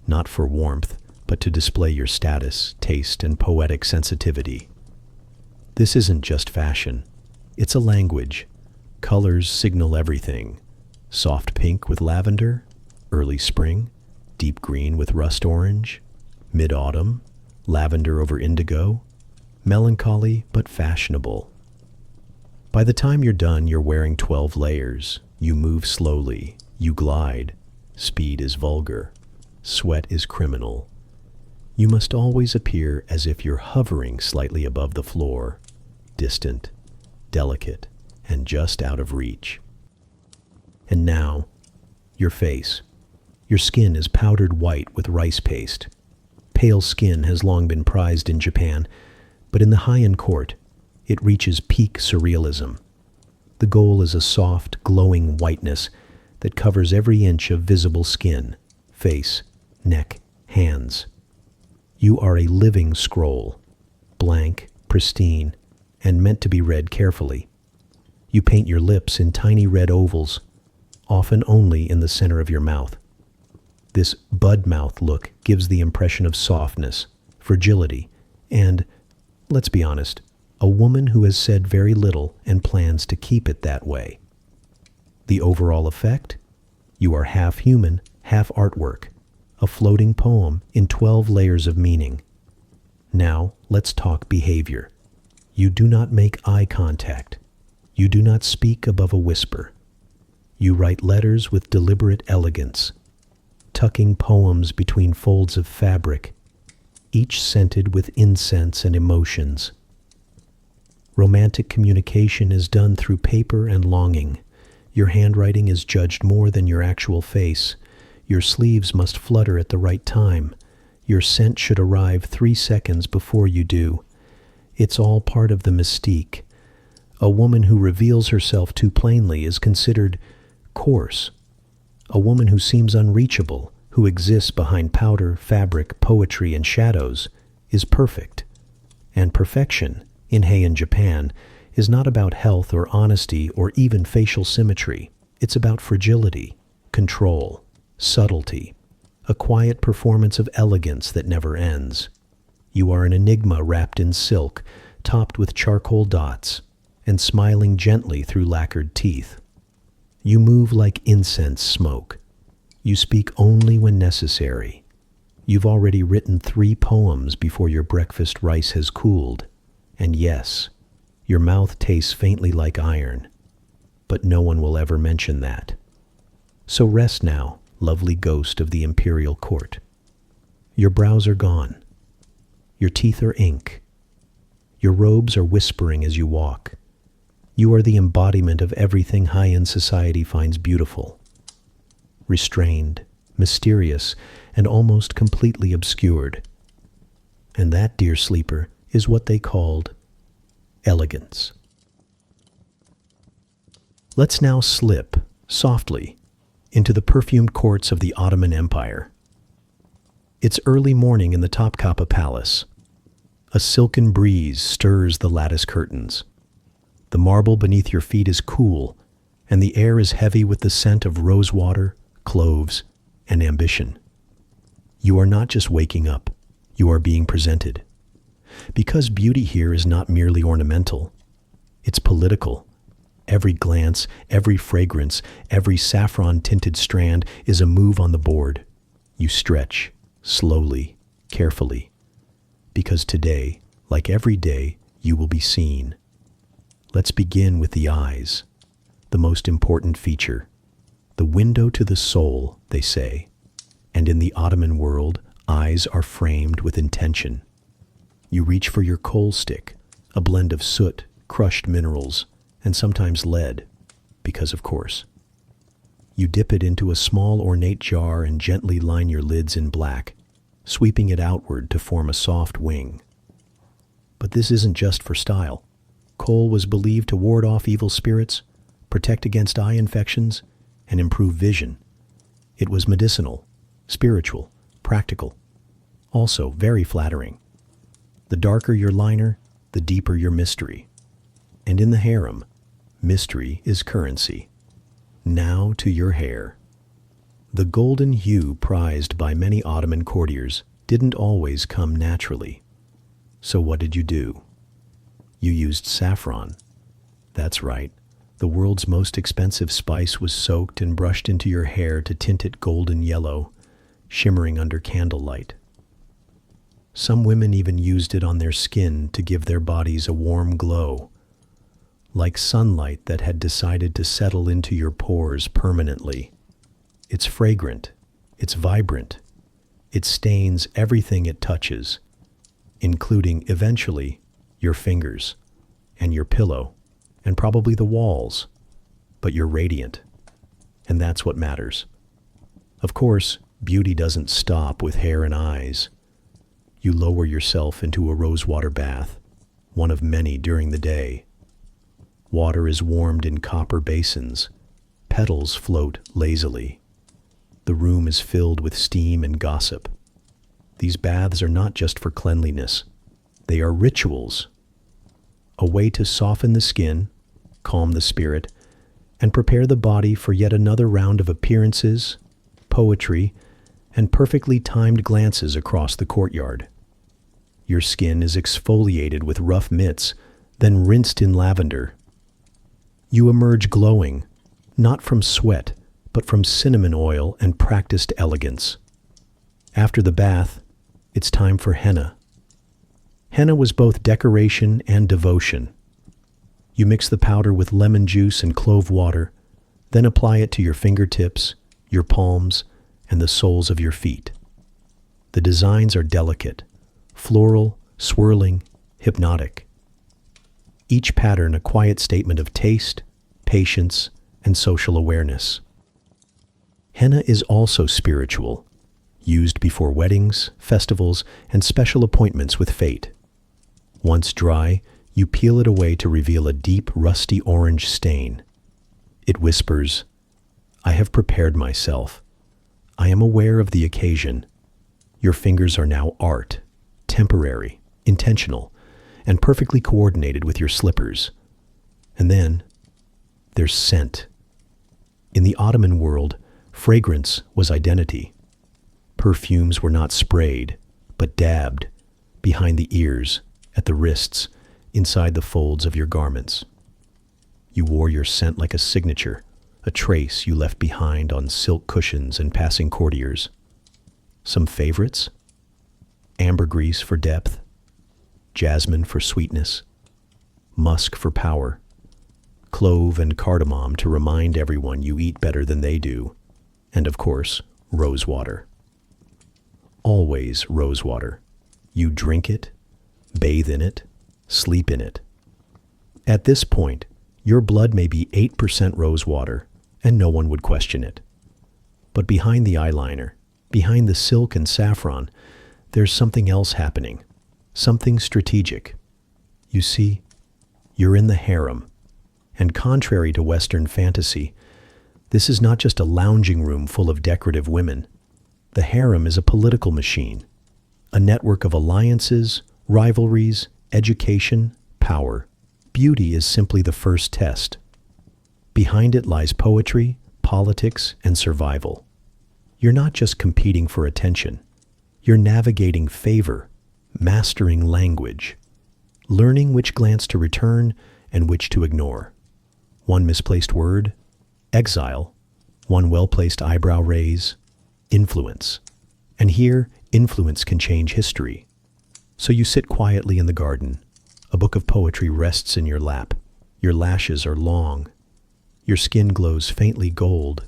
not for warmth, but to display your status, taste, and poetic sensitivity. This isn't just fashion. It's a language. Colors signal everything. Soft pink with lavender, early spring, deep green with rust orange, mid-autumn, lavender over indigo, melancholy but fashionable. By the time you're done, you're wearing 12 layers. You move slowly. You glide. Speed is vulgar. Sweat is criminal. You must always appear as if you're hovering slightly above the floor, distant, delicate, and just out of reach. And now, your face. Your skin is powdered white with rice paste. Pale skin has long been prized in Japan, but in the high-end court, it reaches peak surrealism. The goal is a soft, glowing whiteness that covers every inch of visible skin, face, neck, hands. You are a living scroll, blank, pristine, and meant to be read carefully. You paint your lips in tiny red ovals, often only in the center of your mouth. This bud mouth look gives the impression of softness, fragility, and, let's be honest, a woman who has said very little and plans to keep it that way. The overall effect? You are half human, half artwork, a floating poem in 12 layers of meaning. Now, let's talk behavior. You do not make eye contact. You do not speak above a whisper. You write letters with deliberate elegance, tucking poems between folds of fabric, each scented with incense and emotions. Romantic communication is done through paper and longing. Your handwriting is judged more than your actual face. Your sleeves must flutter at the right time. Your scent should arrive 3 seconds before you do. It's all part of the mystique. A woman who reveals herself too plainly is considered coarse. A woman who seems unreachable, who exists behind powder, fabric, poetry, and shadows, is perfect. And perfection, in Heian Japan, is not about health or honesty or even facial symmetry. It's about fragility, control, subtlety, a quiet performance of elegance that never ends. You are an enigma wrapped in silk, topped with charcoal dots, and smiling gently through lacquered teeth. You move like incense smoke. You speak only when necessary. You've already written 3 poems before your breakfast rice has cooled. And yes, your mouth tastes faintly like iron, but no one will ever mention that. So rest now, lovely ghost of the imperial court. Your brows are gone. Your teeth are ink. Your robes are whispering as you walk. You are the embodiment of everything high-end society finds beautiful. Restrained, mysterious, and almost completely obscured. And that, dear sleeper, is what they called elegance. Let's now slip, softly, into the perfumed courts of the Ottoman Empire. It's early morning in the Topkapi Palace. A silken breeze stirs the lattice curtains. The marble beneath your feet is cool, and the air is heavy with the scent of rosewater, cloves, and ambition. You are not just waking up, you are being presented. Because beauty here is not merely ornamental, it's political. Every glance, every fragrance, every saffron-tinted strand is a move on the board. You stretch, slowly, carefully. Because today, like every day, you will be seen. Let's begin with the eyes, the most important feature. The window to the soul, they say. And in the Ottoman world, eyes are framed with intention. You reach for your kohl stick, a blend of soot, crushed minerals, and sometimes lead, because of course. You dip it into a small ornate jar and gently line your lids in black, sweeping it outward to form a soft wing. But this isn't just for style. Kohl was believed to ward off evil spirits, protect against eye infections, and improve vision. It was medicinal, spiritual, practical, also very flattering. The darker your liner, the deeper your mystery. And in the harem, mystery is currency. Now to your hair. The golden hue prized by many Ottoman courtiers didn't always come naturally. So what did you do? You used saffron. That's right. The world's most expensive spice was soaked and brushed into your hair to tint it golden yellow, shimmering under candlelight. Some women even used it on their skin to give their bodies a warm glow, like sunlight that had decided to settle into your pores permanently. It's fragrant, it's vibrant, it stains everything it touches, including, eventually, your fingers, and your pillow, and probably the walls. But you're radiant, and that's what matters. Of course, beauty doesn't stop with hair and eyes. You lower yourself into a rosewater bath, one of many during the day. Water is warmed in copper basins. Petals float lazily. The room is filled with steam and gossip. These baths are not just for cleanliness. They are rituals. A way to soften the skin, calm the spirit, and prepare the body for yet another round of appearances, poetry, and perfectly timed glances across the courtyard. Your skin is exfoliated with rough mitts, then rinsed in lavender. You emerge glowing, not from sweat, but from cinnamon oil and practiced elegance. After the bath, it's time for henna. Henna was both decoration and devotion. You mix the powder with lemon juice and clove water, then apply it to your fingertips, your palms, and the soles of your feet. The designs are delicate, floral, swirling, hypnotic. Each pattern a quiet statement of taste, patience, and social awareness. Henna is also spiritual, used before weddings, festivals, and special appointments with fate. Once dry, you peel it away to reveal a deep, rusty orange stain. It whispers, "I have prepared myself. I am aware of the occasion." Your fingers are now art, temporary, intentional, and perfectly coordinated with your slippers. And then, there's scent. In the Ottoman world, fragrance was identity. Perfumes were not sprayed, but dabbed, behind the ears, at the wrists, inside the folds of your garments. You wore your scent like a signature, a trace you left behind on silk cushions and passing courtiers. Some favorites? Ambergris for depth, jasmine for sweetness, musk for power, clove and cardamom to remind everyone you eat better than they do, and of course, rosewater. Always rosewater. You drink it, bathe in it, sleep in it. At this point, your blood may be 8% rosewater, and no one would question it. But behind the eyeliner, behind the silk and saffron, there's something else happening, something strategic. You see, you're in the harem, and contrary to Western fantasy, this is not just a lounging room full of decorative women. The harem is a political machine, a network of alliances, rivalries, education, power. Beauty is simply the first test. Behind it lies poetry, politics, and survival. You're not just competing for attention. You're navigating favor, mastering language, learning which glance to return and which to ignore. One misplaced word, exile. One well-placed eyebrow raise, influence. And here, influence can change history. So you sit quietly in the garden. A book of poetry rests in your lap. Your lashes are long. Your skin glows faintly gold.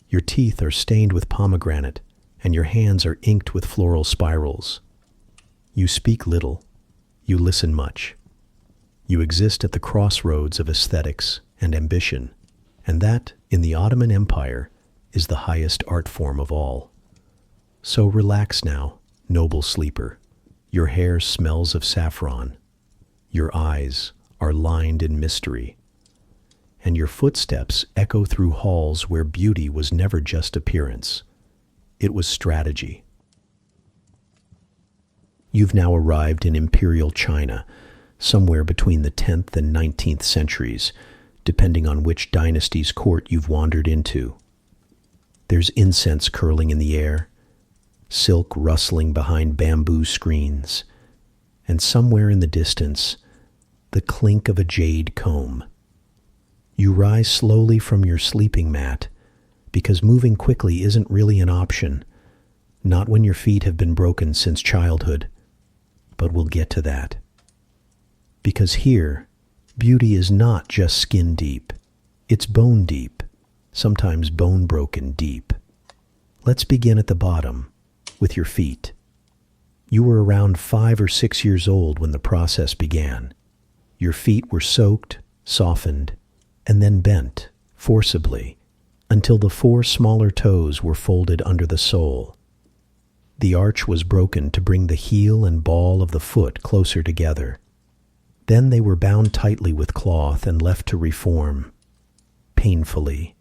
Your teeth are stained with pomegranate, and your hands are inked with floral spirals. You speak little. You listen much. You exist at the crossroads of aesthetics and ambition, and that, in the Ottoman Empire, is the highest art form of all. So relax now, noble sleeper. Your hair smells of saffron. Your eyes are lined in mystery. And your footsteps echo through halls where beauty was never just appearance. It was strategy. You've now arrived in Imperial China, somewhere between the 10th and 19th centuries, depending on which dynasty's court you've wandered into. There's incense curling in the air, silk rustling behind bamboo screens, and somewhere in the distance, the clink of a jade comb. You rise slowly from your sleeping mat, because moving quickly isn't really an option, not when your feet have been broken since childhood. But we'll get to that. Because here, beauty is not just skin deep, it's bone deep, sometimes bone broken deep. Let's begin at the bottom, with your feet. You were around 5 or 6 years old when the process began. Your feet were soaked, softened, and then bent, forcibly, until the 4 smaller toes were folded under the sole. The arch was broken to bring the heel and ball of the foot closer together. Then they were bound tightly with cloth and left to reform, painfully.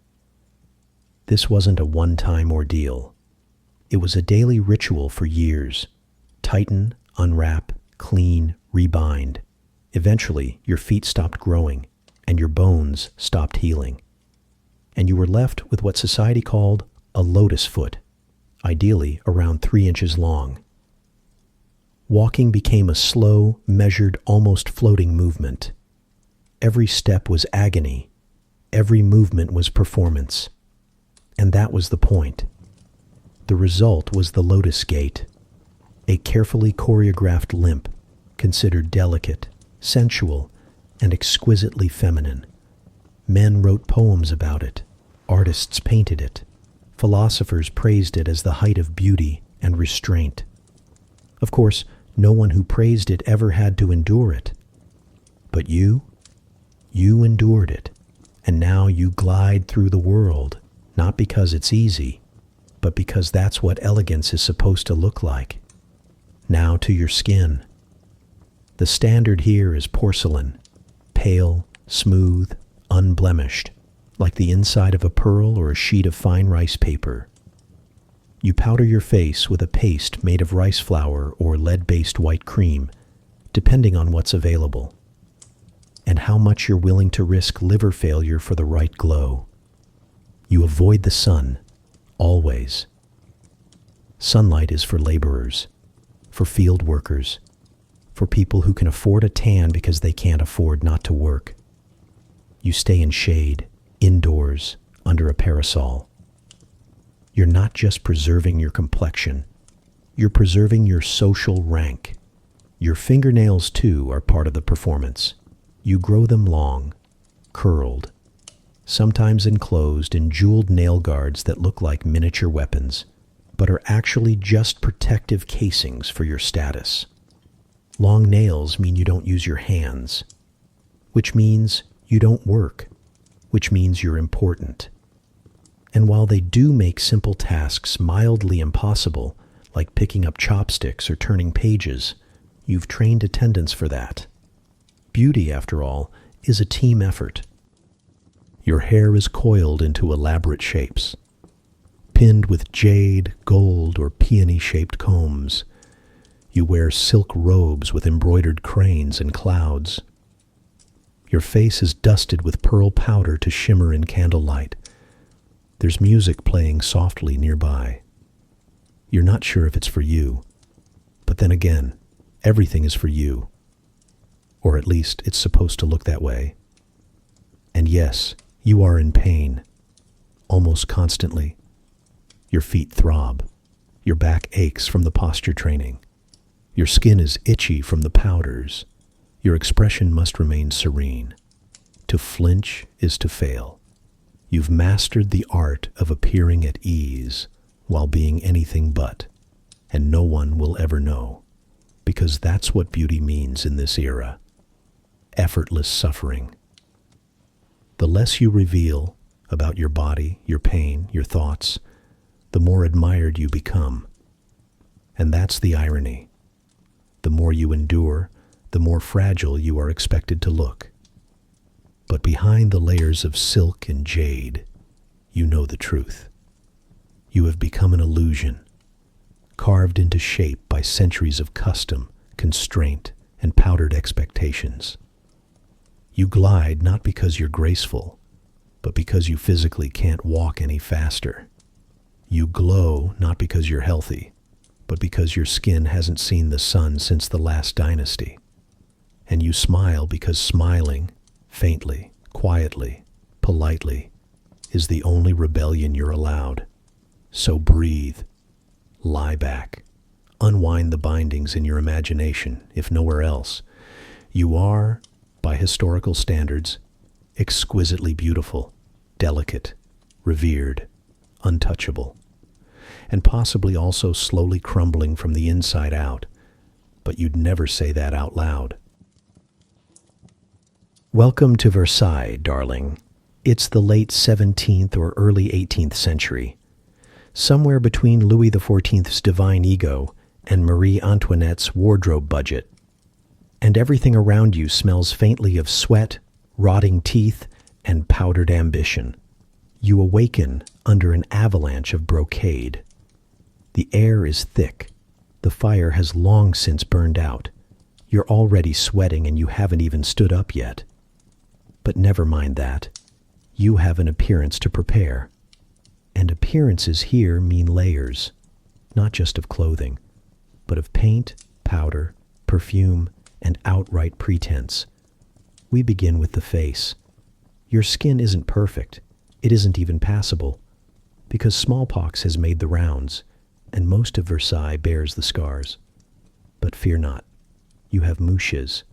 This wasn't a one-time ordeal. It was a daily ritual for years. Tighten, unwrap, clean, rebind. Eventually, your feet stopped growing, and your bones stopped healing. And you were left with what society called a lotus foot, ideally around 3 inches long. Walking became a slow, measured, almost floating movement. Every step was agony. Every movement was performance. And that was the point. The result was the lotus gait, a carefully choreographed limp, considered delicate, sensual, and exquisitely feminine. Men wrote poems about it. Artists painted it. Philosophers praised it as the height of beauty and restraint. Of course, no one who praised it ever had to endure it. But you endured it, and now you glide through the world, not because it's easy, but because that's what elegance is supposed to look like. Now to your skin. The standard here is porcelain, pale, smooth, unblemished, like the inside of a pearl or a sheet of fine rice paper. You powder your face with a paste made of rice flour or lead-based white cream, depending on what's available, and how much you're willing to risk liver failure for the right glow. You avoid the sun, always. Sunlight is for laborers, for field workers, for people who can afford a tan because they can't afford not to work. You stay in shade, indoors, under a parasol. You're not just preserving your complexion, you're preserving your social rank. Your fingernails, too, are part of the performance. You grow them long, curled, sometimes enclosed in jeweled nail guards that look like miniature weapons, but are actually just protective casings for your status. Long nails mean you don't use your hands, which means you don't work, which means you're important. And while they do make simple tasks mildly impossible, like picking up chopsticks or turning pages, you've trained attendants for that. Beauty, after all, is a team effort. Your hair is coiled into elaborate shapes, pinned with jade, gold, or peony-shaped combs. You wear silk robes with embroidered cranes and clouds. Your face is dusted with pearl powder to shimmer in candlelight. There's music playing softly nearby. You're not sure if it's for you, but then again, everything is for you. Or at least it's supposed to look that way. And yes, you are in pain, almost constantly. Your feet throb. Your back aches from the posture training. Your skin is itchy from the powders. Your expression must remain serene. To flinch is to fail. You've mastered the art of appearing at ease while being anything but, and no one will ever know, because that's what beauty means in this era. Effortless suffering. The less you reveal about your body, your pain, your thoughts, the more admired you become. And that's the irony. The more you endure, the more fragile you are expected to look. But behind the layers of silk and jade, you know the truth. You have become an illusion, carved into shape by centuries of custom, constraint, and powdered expectations. You glide not because you're graceful, but because you physically can't walk any faster. You glow not because you're healthy, but because your skin hasn't seen the sun since the last dynasty. And you smile because smiling, faintly, quietly, politely, is the only rebellion you're allowed. So breathe, lie back, unwind the bindings in your imagination, if nowhere else. You are, by historical standards, exquisitely beautiful, delicate, revered, untouchable, and possibly also slowly crumbling from the inside out, but you'd never say that out loud. Welcome to Versailles, darling. It's the late 17th or early 18th century, somewhere between Louis XIV's divine ego and Marie Antoinette's wardrobe budget. And everything around you smells faintly of sweat, rotting teeth, and powdered ambition. You awaken under an avalanche of brocade. The air is thick. The fire has long since burned out. You're already sweating and you haven't even stood up yet. But never mind that. You have an appearance to prepare. And appearances here mean layers, not just of clothing, but of paint, powder, perfume, and outright pretense. We begin with the face. Your skin isn't perfect. It isn't even passable, because smallpox has made the rounds, and most of Versailles bears the scars. But fear not. You have mouches,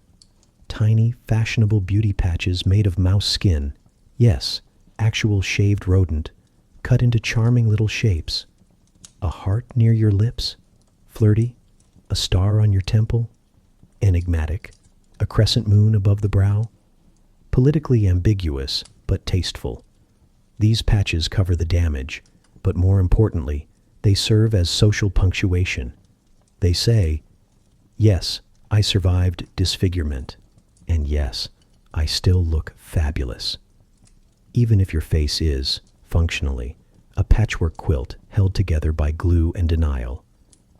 tiny, fashionable beauty patches made of mouse skin. Yes, actual shaved rodent, cut into charming little shapes. A heart near your lips, flirty, a star on your temple, enigmatic, a crescent moon above the brow. Politically ambiguous, but tasteful. These patches cover the damage, but more importantly, they serve as social punctuation. They say, yes, I survived disfigurement, and yes, I still look fabulous. Even if your face is, functionally, a patchwork quilt held together by glue and denial.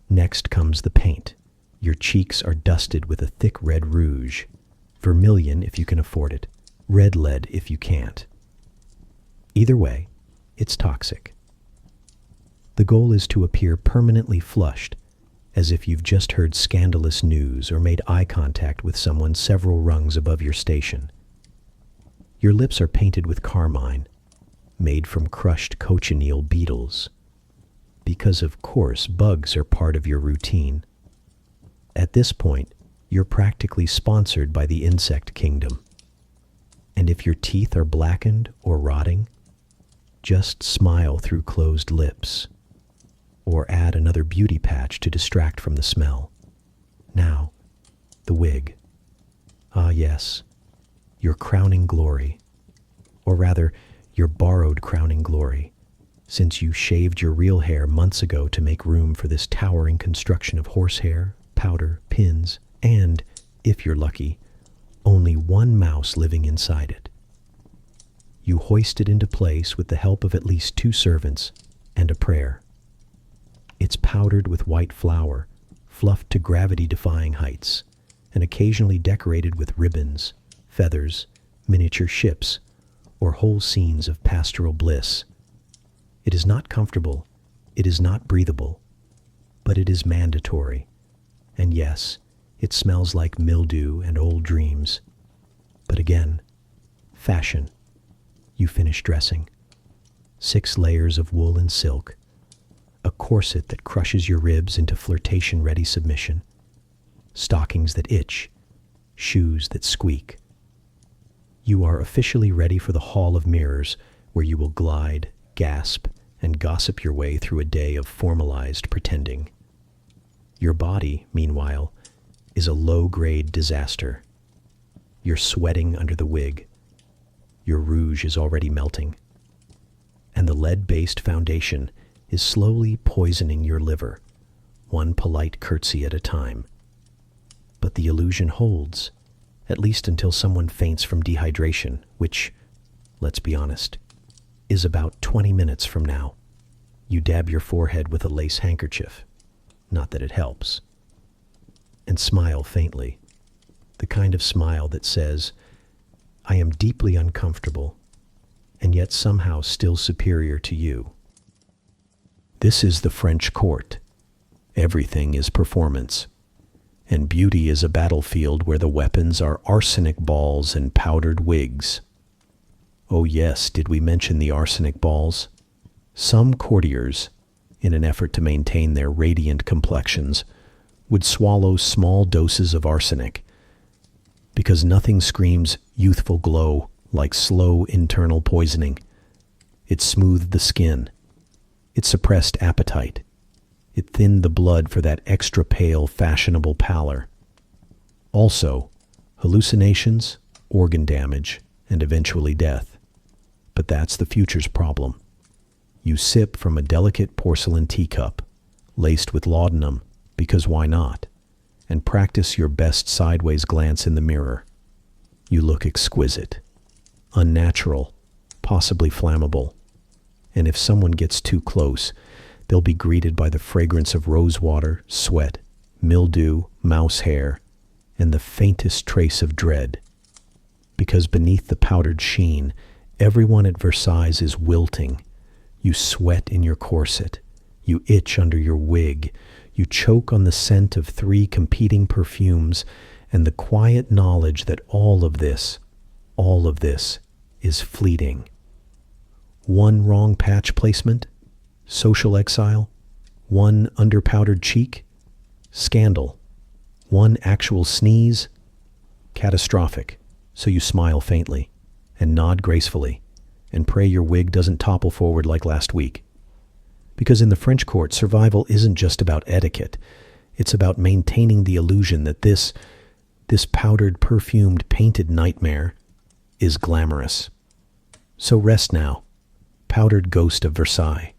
Next comes the paint. Your cheeks are dusted with a thick red rouge, vermilion if you can afford it, red lead if you can't. Either way, it's toxic. The goal is to appear permanently flushed, as if you've just heard scandalous news or made eye contact with someone several rungs above your station. Your lips are painted with carmine, made from crushed cochineal beetles, because of course bugs are part of your routine. At this point, you're practically sponsored by the insect kingdom. And if your teeth are blackened or rotting, just smile through closed lips, or add another beauty patch to distract from the smell. Now, the wig. Ah yes, your crowning glory, or rather, your borrowed crowning glory, since you shaved your real hair months ago to make room for this towering construction of horsehair, powder, pins, and, if you're lucky, only one mouse living inside it. You hoist it into place with the help of at least 2 servants and a prayer. It's powdered with white flour, fluffed to gravity-defying heights, and occasionally decorated with ribbons, feathers, miniature ships, or whole scenes of pastoral bliss. It is not comfortable, it is not breathable, but it is mandatory. And yes, it smells like mildew and old dreams. But again, fashion. You finish dressing. 6 layers of wool and silk, a corset that crushes your ribs into flirtation-ready submission, stockings that itch, shoes that squeak. You are officially ready for the hall of mirrors, where you will glide, gasp, and gossip your way through a day of formalized pretending. Your body, meanwhile, is a low-grade disaster. You're sweating under the wig. Your rouge is already melting. And the lead-based foundation is slowly poisoning your liver, one polite curtsy at a time. But the illusion holds, at least until someone faints from dehydration, which, let's be honest, is about 20 minutes from now. You dab your forehead with a lace handkerchief, not that it helps, and smile faintly, the kind of smile that says, I am deeply uncomfortable, and yet somehow still superior to you. This is the French court. Everything is performance, and beauty is a battlefield where the weapons are arsenic balls and powdered wigs. Oh yes, did we mention the arsenic balls? Some courtiers, in an effort to maintain their radiant complexions, would swallow small doses of arsenic, because nothing screams youthful glow like slow internal poisoning. It smoothed the skin. It suppressed appetite. It thinned the blood for that extra pale, fashionable pallor. Also, hallucinations, organ damage, and eventually death. But that's the future's problem. You sip from a delicate porcelain teacup, laced with laudanum, because why not, and practice your best sideways glance in the mirror. You look exquisite, unnatural, possibly flammable, and if someone gets too close, they'll be greeted by the fragrance of rosewater, sweat, mildew, mouse hair, and the faintest trace of dread. Because beneath the powdered sheen, everyone at Versailles is wilting. You sweat in your corset. You itch under your wig. You choke on the scent of 3 competing perfumes and the quiet knowledge that all of this is fleeting. One wrong patch placement, social exile. One underpowdered cheek, scandal. One actual sneeze, catastrophic. So you smile faintly and nod gracefully and pray your wig doesn't topple forward like last week. Because in the French court, survival isn't just about etiquette. It's about maintaining the illusion that this powdered, perfumed, painted nightmare is glamorous. So rest now, powdered ghost of Versailles.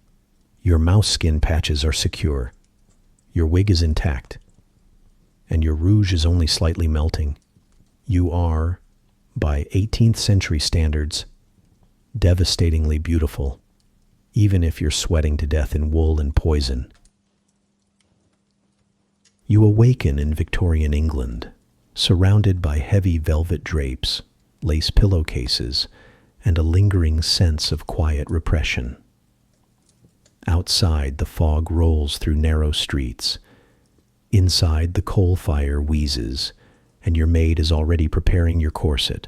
Your mouse skin patches are secure. Your wig is intact. And your rouge is only slightly melting. You are, by 18th century standards, devastatingly beautiful, even if you're sweating to death in wool and poison. You awaken in Victorian England, surrounded by heavy velvet drapes, lace pillowcases, and a lingering sense of quiet repression. Outside, the fog rolls through narrow streets. Inside, the coal fire wheezes, and your maid is already preparing your corset,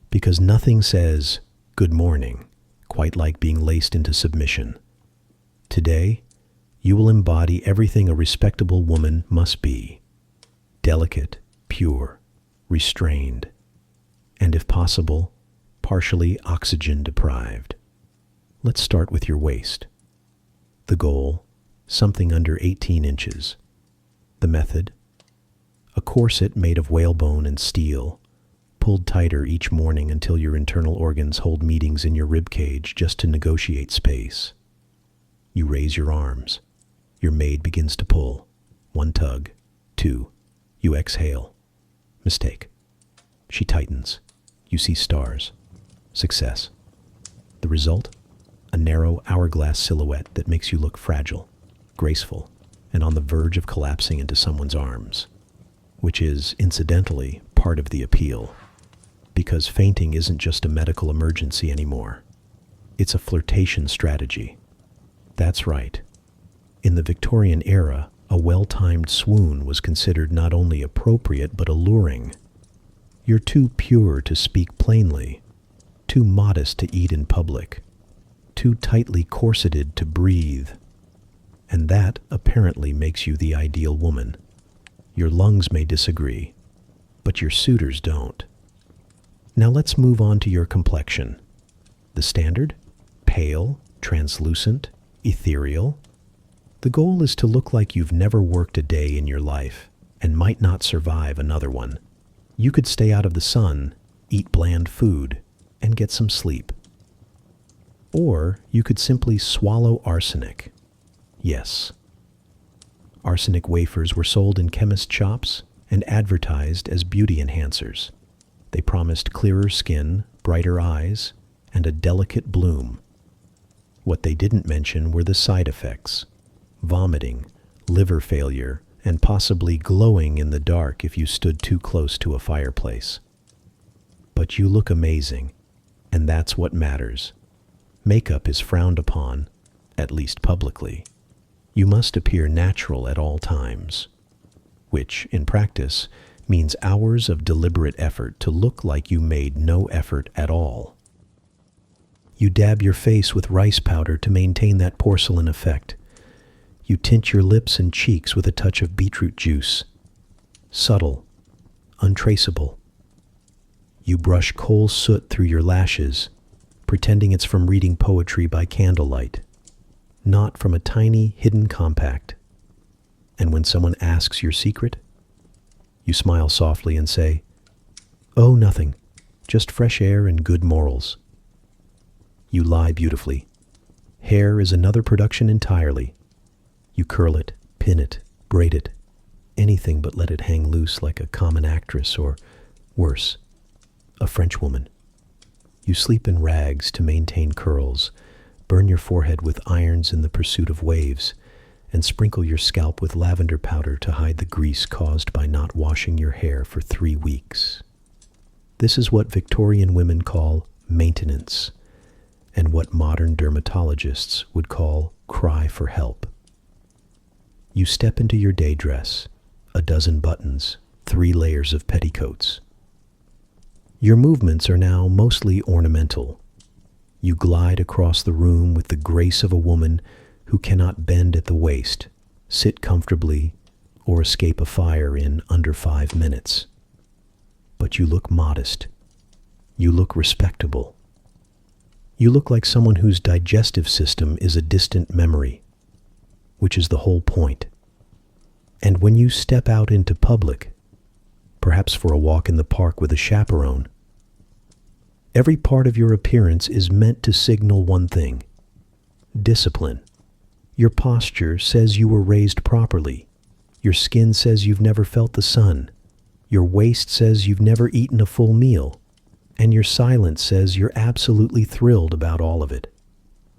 because nothing says, "Good morning," quite like being laced into submission. Today, you will embody everything a respectable woman must be: delicate, pure, restrained, and if possible, partially oxygen deprived. Let's start with your waist. The goal, something under 18 inches. The method, a corset made of whalebone and steel, pulled tighter each morning until your internal organs hold meetings in your ribcage just to negotiate space. You raise your arms. Your maid begins to pull. 1 tug. 2. You exhale. Mistake. She tightens. You see stars. Success. The result? A narrow hourglass silhouette that makes you look fragile, graceful, and on the verge of collapsing into someone's arms, which is, incidentally, part of the appeal. Because fainting isn't just a medical emergency anymore. It's a flirtation strategy. That's right. In the Victorian era, a well-timed swoon was considered not only appropriate but alluring. You're too pure to speak plainly, too modest to eat in public, too tightly corseted to breathe. And that apparently makes you the ideal woman. Your lungs may disagree, but your suitors don't. Now let's move on to your complexion. The standard? Pale, translucent, ethereal. The goal is to look like you've never worked a day in your life and might not survive another one. You could stay out of the sun, eat bland food, and get some sleep. Or you could simply swallow arsenic. Yes. Arsenic wafers were sold in chemist shops and advertised as beauty enhancers. They promised clearer skin, brighter eyes, and a delicate bloom. What they didn't mention were the side effects: vomiting, liver failure, and possibly glowing in the dark if you stood too close to a fireplace. But you look amazing, and that's what matters. Makeup is frowned upon, at least publicly. You must appear natural at all times, which, in practice, means hours of deliberate effort to look like you made no effort at all. You dab your face with rice powder to maintain that porcelain effect. You tint your lips and cheeks with a touch of beetroot juice. Subtle, untraceable. You brush coal soot through your lashes, pretending it's from reading poetry by candlelight, not from a tiny, hidden compact. And when someone asks your secret, you smile softly and say, "Oh, nothing, just fresh air and good morals." You lie beautifully. Hair is another production entirely. You curl it, pin it, braid it, anything but let it hang loose like a common actress or, worse, a French woman. You sleep in rags to maintain curls, burn your forehead with irons in the pursuit of waves, and sprinkle your scalp with lavender powder to hide the grease caused by not washing your hair for 3 weeks. This is what Victorian women call maintenance, and what modern dermatologists would call cry for help. You step into your day dress, a dozen buttons, 3 layers of petticoats. Your movements are now mostly ornamental. You glide across the room with the grace of a woman who cannot bend at the waist, sit comfortably, or escape a fire in under 5 minutes. But you look modest. You look respectable. You look like someone whose digestive system is a distant memory, which is the whole point. And when you step out into public, perhaps for a walk in the park with a chaperone, every part of your appearance is meant to signal one thing: discipline. Your posture says you were raised properly. Your skin says you've never felt the sun. Your waist says you've never eaten a full meal. And your silence says you're absolutely thrilled about all of it.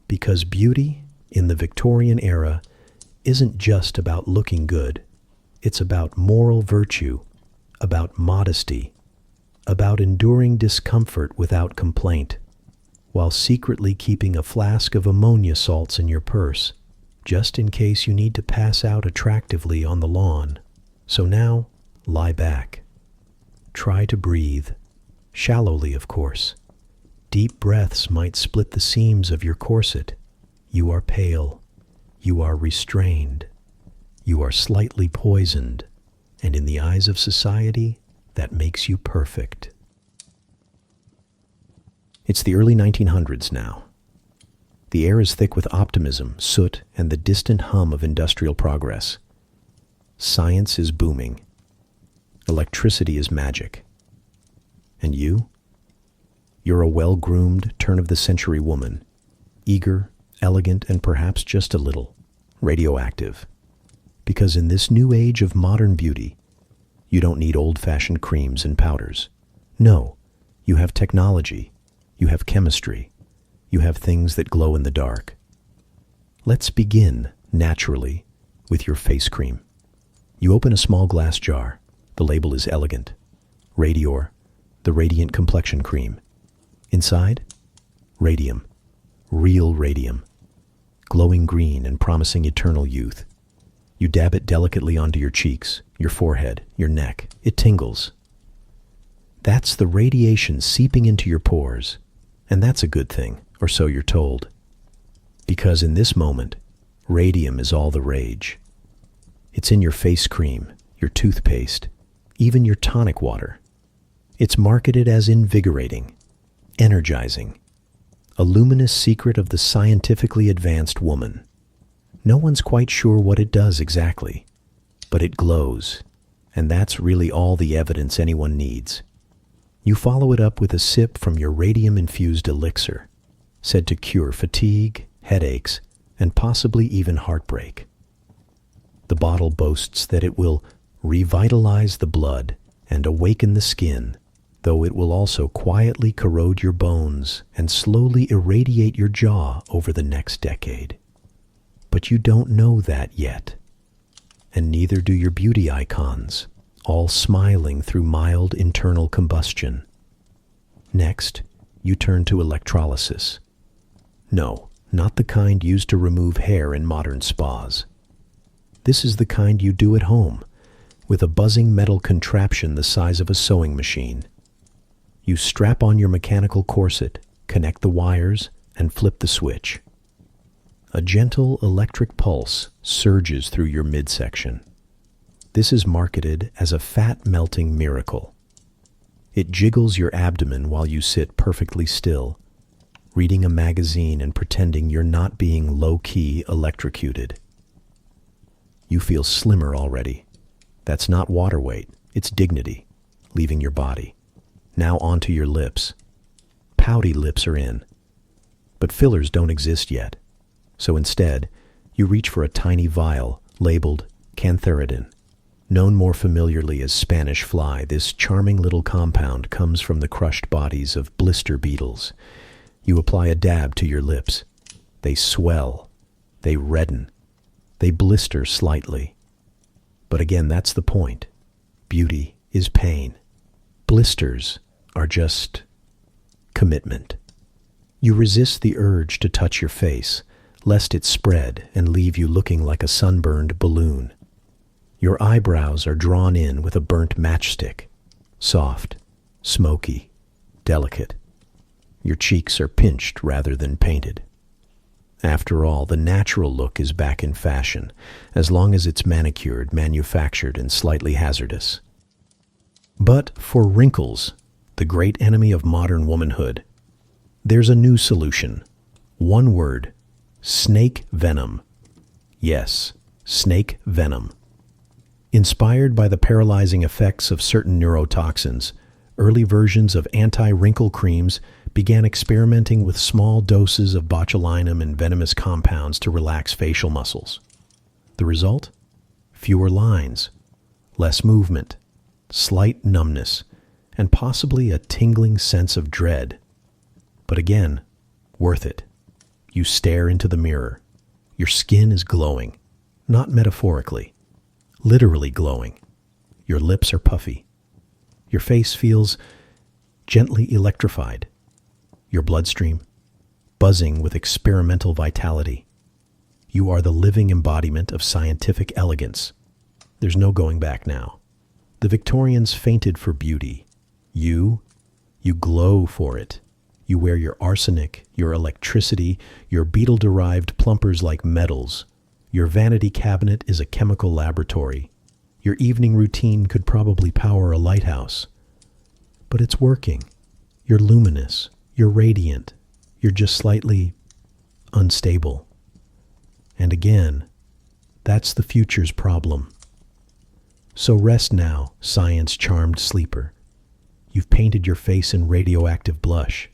Because beauty, in the Victorian era, isn't just about looking good. It's about moral virtue, about modesty, about enduring discomfort without complaint, while secretly keeping a flask of ammonia salts in your purse, just in case you need to pass out attractively on the lawn. So now, lie back. Try to breathe. Shallowly, of course. Deep breaths might split the seams of your corset. You are pale. You are restrained. You are slightly poisoned. And in the eyes of society, that makes you perfect. It's the early 1900s now. The air is thick with optimism, soot, and the distant hum of industrial progress. Science is booming. Electricity is magic. And you? You're a well-groomed, turn-of-the-century woman, eager, elegant, and perhaps just a little radioactive. Because in this new age of modern beauty, you don't need old-fashioned creams and powders. No, you have technology, you have chemistry, you have things that glow in the dark. Let's begin, naturally, with your face cream. You open a small glass jar. The label is elegant. Radior, the radiant complexion cream. Inside, radium, real radium. glowing green and promising eternal youth. You dab it delicately onto your cheeks, your forehead, your neck. It tingles. That's the radiation seeping into your pores, and that's a good thing, or so you're told. Because in this moment, radium is all the rage. It's in your face cream, your toothpaste, even your tonic water. It's marketed as invigorating, energizing, a luminous secret of the scientifically advanced woman. No one's quite sure what it does exactly, but it glows, and that's really all the evidence anyone needs. You follow it up with a sip from your radium-infused elixir, said to cure fatigue, headaches, and possibly even heartbreak. The bottle boasts that it will revitalize the blood and awaken the skin, though it will also quietly corrode your bones and slowly irradiate your jaw over the next decade. But you don't know that yet, and neither do your beauty icons, all smiling through mild internal combustion. Next, you turn to electrolysis. No, not the kind used to remove hair in modern spas. This is the kind you do at home, with a buzzing metal contraption the size of a sewing machine. You strap on your mechanical corset, connect the wires, and flip the switch. A gentle electric pulse surges through your midsection. This is marketed as a fat-melting miracle. It jiggles your abdomen while you sit perfectly still, reading a magazine and pretending you're not being low-key electrocuted. You feel slimmer already. That's not water weight, it's dignity, leaving your body. Now onto your lips. Pouty lips are in. But fillers don't exist yet. So instead, you reach for a tiny vial labeled cantharidin. Known more familiarly as Spanish fly, this charming little compound comes from the crushed bodies of blister beetles. You apply a dab to your lips. They swell. They redden. They blister slightly. But again, that's the point. Beauty is pain. Blisters are just commitment. You resist the urge to touch your face, lest it spread and leave you looking like a sunburned balloon. Your eyebrows are drawn in with a burnt matchstick, soft, smoky, delicate. Your cheeks are pinched rather than painted. After all, the natural look is back in fashion, as long as it's manicured, manufactured, and slightly hazardous. But for wrinkles, the great enemy of modern womanhood, there's a new solution. One word: snake venom. Yes, snake venom. Inspired by the paralyzing effects of certain neurotoxins, early versions of anti-wrinkle creams began experimenting with small doses of botulinum and venomous compounds to relax facial muscles. The result? Fewer lines, less movement, slight numbness, and possibly a tingling sense of dread. But again, worth it. You stare into the mirror. Your skin is glowing, not metaphorically, literally glowing. Your lips are puffy. Your face feels gently electrified. Your bloodstream buzzing with experimental vitality. You are the living embodiment of scientific elegance. There's no going back now. The Victorians fainted for beauty. You glow for it. You wear your arsenic, your electricity, your beetle-derived plumpers like metals. Your vanity cabinet is a chemical laboratory. Your evening routine could probably power a lighthouse. But it's working. You're luminous. You're radiant. You're just slightly unstable. And again, that's the future's problem. So rest now, science-charmed sleeper. You've painted your face in radioactive blush,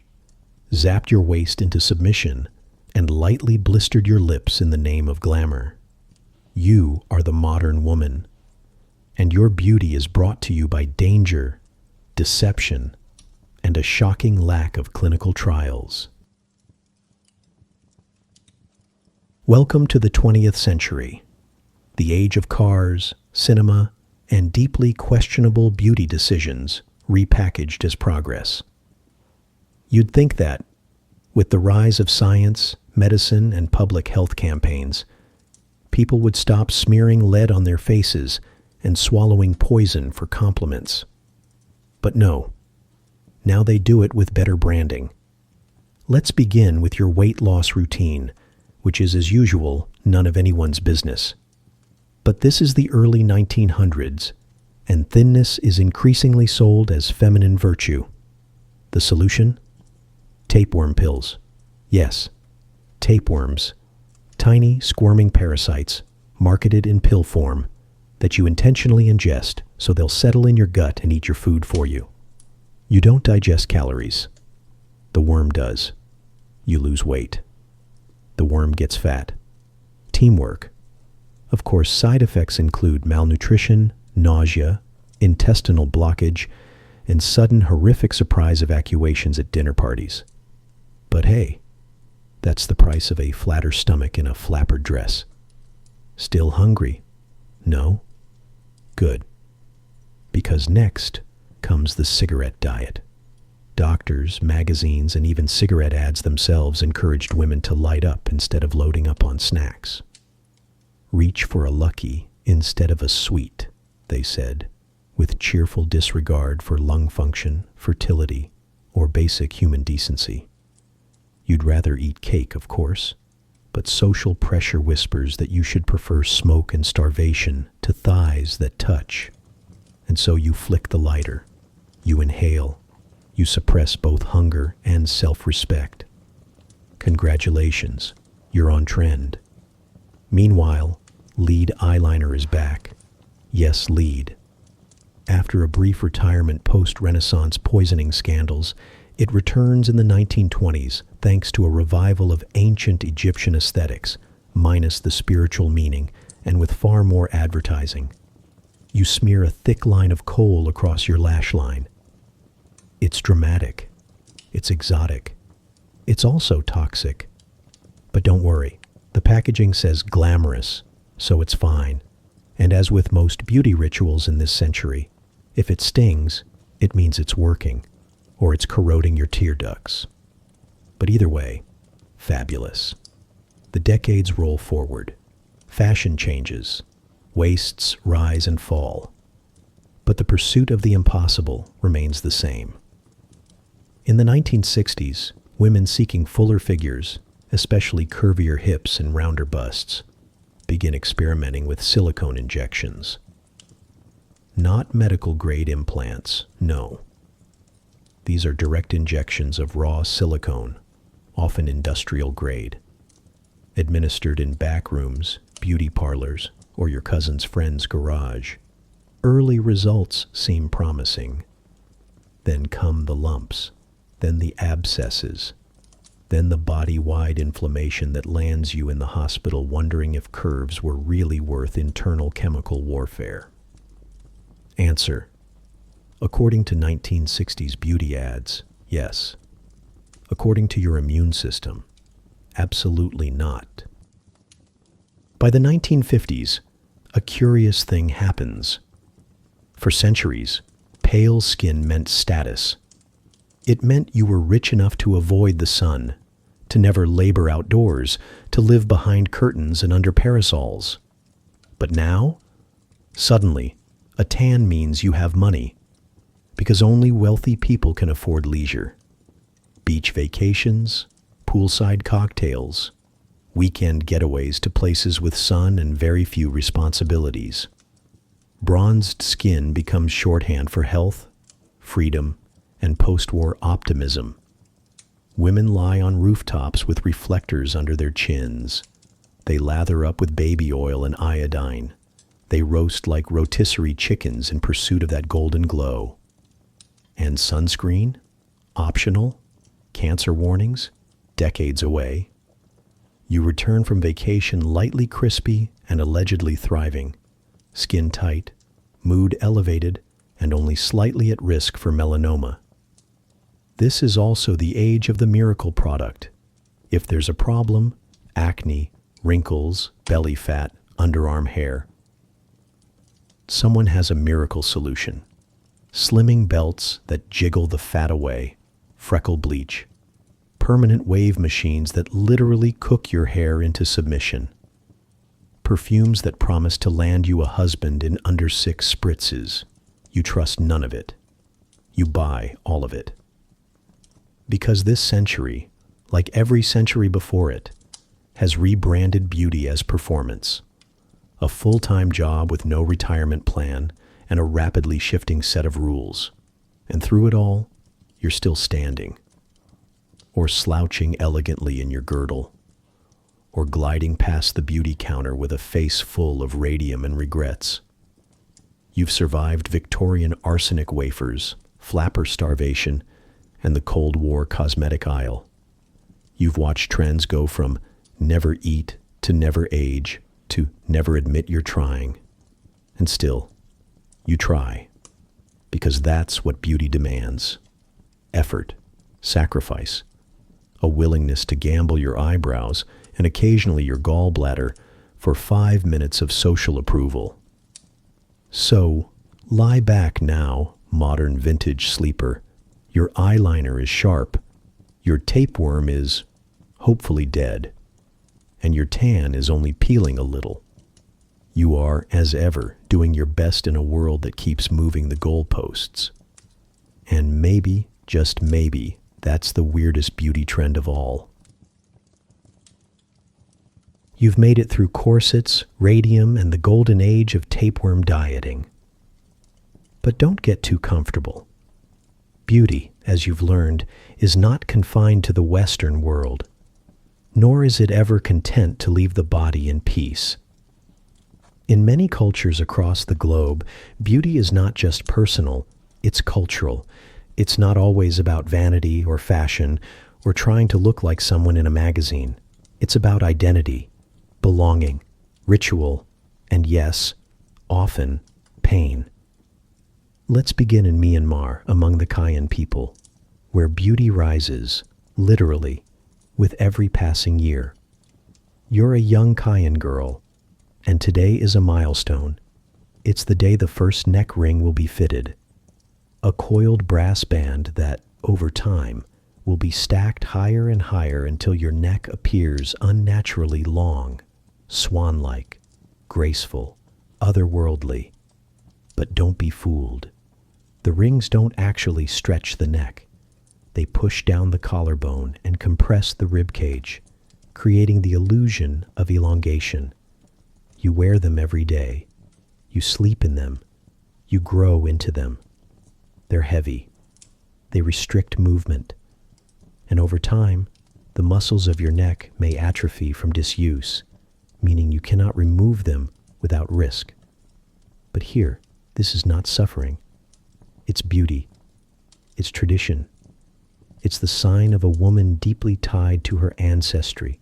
zapped your waist into submission, and lightly blistered your lips in the name of glamour. You are the modern woman, and your beauty is brought to you by danger, deception, and a shocking lack of clinical trials. Welcome to the 20th century, the age of cars, cinema, and deeply questionable beauty decisions repackaged as progress. You'd think that, with the rise of science, medicine, and public health campaigns. People would stop smearing lead on their faces and swallowing poison for compliments. But no, now they do it with better branding. Let's begin with your weight loss routine, which is, as usual, none of anyone's business. But this is the early 1900s, and thinness is increasingly sold as feminine virtue. The solution? Tapeworm pills. Yes, tapeworms. Tiny, squirming parasites, marketed in pill form, that you intentionally ingest so they'll settle in your gut and eat your food for you. You don't digest calories. The worm does. You lose weight. The worm gets fat. Teamwork. Of course, side effects include malnutrition, nausea, intestinal blockage, and sudden horrific surprise evacuations at dinner parties. But hey, that's the price of a flatter stomach in a flapper dress. Still hungry? No? Good. Because next comes the cigarette diet. Doctors, magazines, and even cigarette ads themselves encouraged women to light up instead of loading up on snacks. Reach for a lucky instead of a sweet, they said, with cheerful disregard for lung function, fertility, or basic human decency. You'd rather eat cake, of course, but social pressure whispers that you should prefer smoke and starvation to thighs that touch. And so you flick the lighter, you inhale, you suppress both hunger and self-respect. Congratulations, you're on trend. Meanwhile, lead eyeliner is back. Yes, lead. After a brief retirement post-Renaissance poisoning scandals, it returns in the 1920s thanks to a revival of ancient Egyptian aesthetics, minus the spiritual meaning, and with far more advertising. You smear a thick line of kohl across your lash line. It's dramatic. It's exotic. It's also toxic. But don't worry, the packaging says glamorous, so it's fine. And as with most beauty rituals in this century, if it stings, it means it's working, or it's corroding your tear ducts. But either way, fabulous. The decades roll forward. Fashion changes. Waists rise and fall. But the pursuit of the impossible remains the same. In the 1960s, women seeking fuller figures, especially curvier hips and rounder busts, begin experimenting with silicone injections. Not medical-grade implants, no. These are direct injections of raw silicone, often industrial grade, administered in back rooms, beauty parlors, or your cousin's friend's garage. Early results seem promising. Then come the lumps, then the abscesses, then the body-wide inflammation that lands you in the hospital wondering if curves were really worth internal chemical warfare. Answer: according to 1960s beauty ads, yes. According to your immune system, absolutely not. By the 1950s, a curious thing happens. For centuries, pale skin meant status. It meant you were rich enough to avoid the sun, to never labor outdoors, to live behind curtains and under parasols. But now, suddenly, a tan means you have money, because only wealthy people can afford leisure. Beach vacations, poolside cocktails, weekend getaways to places with sun and very few responsibilities. Bronzed skin becomes shorthand for health, freedom, and post-war optimism. Women lie on rooftops with reflectors under their chins. They lather up with baby oil and iodine. They roast like rotisserie chickens in pursuit of that golden glow. And sunscreen? Optional? Cancer warnings? Decades away. You return from vacation lightly crispy and allegedly thriving, skin tight, mood elevated, and only slightly at risk for melanoma. This is also the age of the miracle product. If there's a problem, acne, wrinkles, belly fat, underarm hair, someone has a miracle solution. Slimming belts that jiggle the fat away, freckle bleach, permanent wave machines that literally cook your hair into submission. Perfumes that promise to land you a husband in under 6 spritzes. You trust none of it. You buy all of it. Because this century, like every century before it, has rebranded beauty as performance. A full-time job with no retirement plan and a rapidly shifting set of rules. And through it all, you're still standing. Or slouching elegantly in your girdle. Or gliding past the beauty counter with a face full of radium and regrets. You've survived Victorian arsenic wafers, flapper starvation, and the Cold War cosmetic aisle. You've watched trends go from never eat to never age to never admit you're trying. And still, you try. Because that's what beauty demands. Effort, sacrifice, a willingness to gamble your eyebrows and occasionally your gallbladder for 5 minutes of social approval. So, lie back now, modern vintage sleeper. Your eyeliner is sharp, your tapeworm is hopefully dead, and your tan is only peeling a little. You are, as ever, doing your best in a world that keeps moving the goalposts. And maybe, just maybe, that's the weirdest beauty trend of all. You've made it through corsets, radium, and the golden age of tapeworm dieting. But don't get too comfortable. Beauty, as you've learned, is not confined to the Western world, nor is it ever content to leave the body in peace. In many cultures across the globe, beauty is not just personal, it's cultural. It's not always about vanity or fashion or trying to look like someone in a magazine. It's about identity, belonging, ritual, and yes, often, pain. Let's begin in Myanmar, among the Kayan people, where beauty rises, literally, with every passing year. You're a young Kayan girl, and today is a milestone. It's the day the first neck ring will be fitted. A coiled brass band that, over time, will be stacked higher and higher until your neck appears unnaturally long, swan-like, graceful, otherworldly. But don't be fooled. The rings don't actually stretch the neck. They push down the collarbone and compress the rib cage, creating the illusion of elongation. You wear them every day. You sleep in them. You grow into them. They're heavy. They restrict movement. And over time, the muscles of your neck may atrophy from disuse, meaning you cannot remove them without risk. But here, this is not suffering. It's beauty. It's tradition. It's the sign of a woman deeply tied to her ancestry,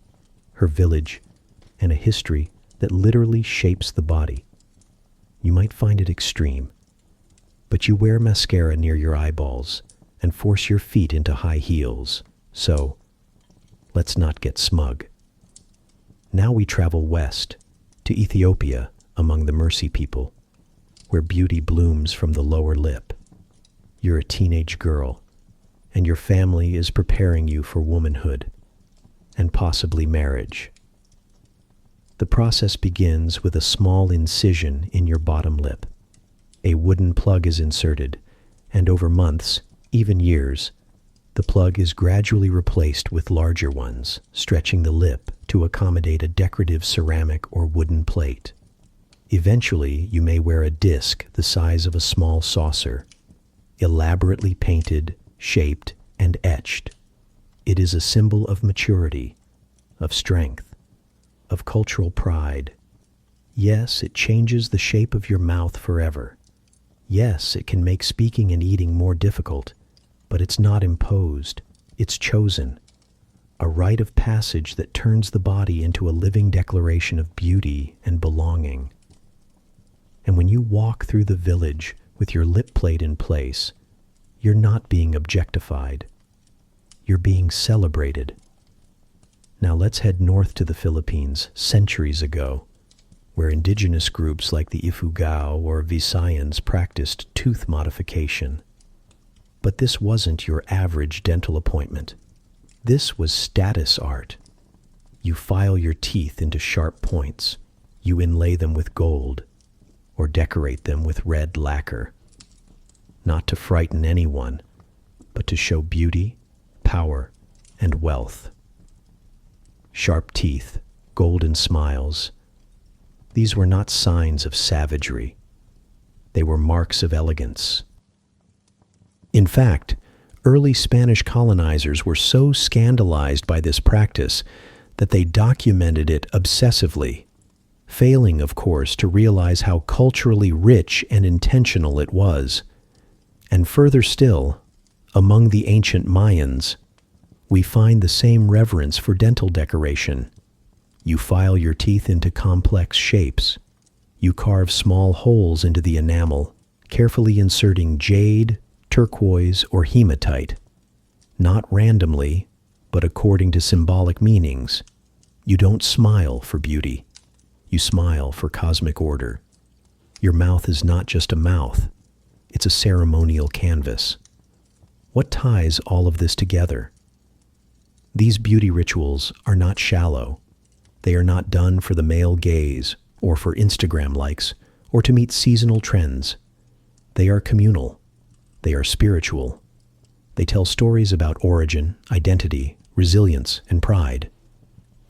her village, and a history that literally shapes the body. You might find it extreme, but you wear mascara near your eyeballs and force your feet into high heels. So, let's not get smug. Now we travel west, to Ethiopia, among the Mercy people, where beauty blooms from the lower lip. You're a teenage girl, and your family is preparing you for womanhood, and possibly marriage. The process begins with a small incision in your bottom lip. A wooden plug is inserted, and over months, even years, the plug is gradually replaced with larger ones, stretching the lip to accommodate a decorative ceramic or wooden plate. Eventually, you may wear a disc the size of a small saucer, elaborately painted, shaped, and etched. It is a symbol of maturity, of strength, of cultural pride. Yes, it changes the shape of your mouth forever. Yes, it can make speaking and eating more difficult, but it's not imposed. It's chosen. A rite of passage that turns the body into a living declaration of beauty and belonging. And when you walk through the village with your lip plate in place, you're not being objectified. You're being celebrated. Now let's head north to the Philippines, centuries ago, where indigenous groups like the Ifugao or Visayans practiced tooth modification. But this wasn't your average dental appointment. This was status art. You file your teeth into sharp points. You inlay them with gold or decorate them with red lacquer. Not to frighten anyone, but to show beauty, power, and wealth. Sharp teeth, golden smiles. These were not signs of savagery. They were marks of elegance. In fact, early Spanish colonizers were so scandalized by this practice that they documented it obsessively, failing, of course, to realize how culturally rich and intentional it was. And further still, among the ancient Mayans, we find the same reverence for dental decoration. You file your teeth into complex shapes. You carve small holes into the enamel, carefully inserting jade, turquoise, or hematite. Not randomly, but according to symbolic meanings. You don't smile for beauty. You smile for cosmic order. Your mouth is not just a mouth. It's a ceremonial canvas. What ties all of this together? These beauty rituals are not shallow. They are not done for the male gaze or for Instagram likes or to meet seasonal trends. They are communal. They are spiritual. They tell stories about origin, identity, resilience, and pride.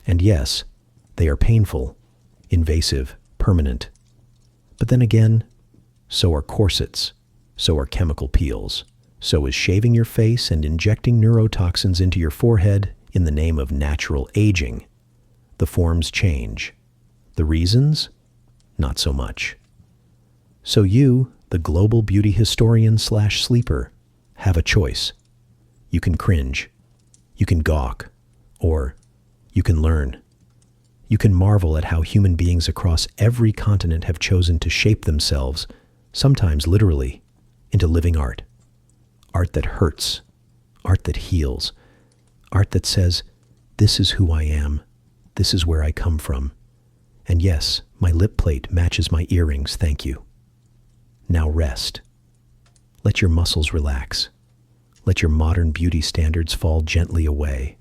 And yes, they are painful, invasive, permanent. But then again, so are corsets, so are chemical peels, so is shaving your face and injecting neurotoxins into your forehead in the name of natural aging. The forms change. The reasons? Not so much. So you, the global beauty historian/sleeper, have a choice. You can cringe, you can gawk, or you can learn. You can marvel at how human beings across every continent have chosen to shape themselves, sometimes literally, into living art. Art that hurts, art that heals, art that says, this is who I am, this is where I come from. And yes, my lip plate matches my earrings, thank you. Now rest. Let your muscles relax. Let your modern beauty standards fall gently away.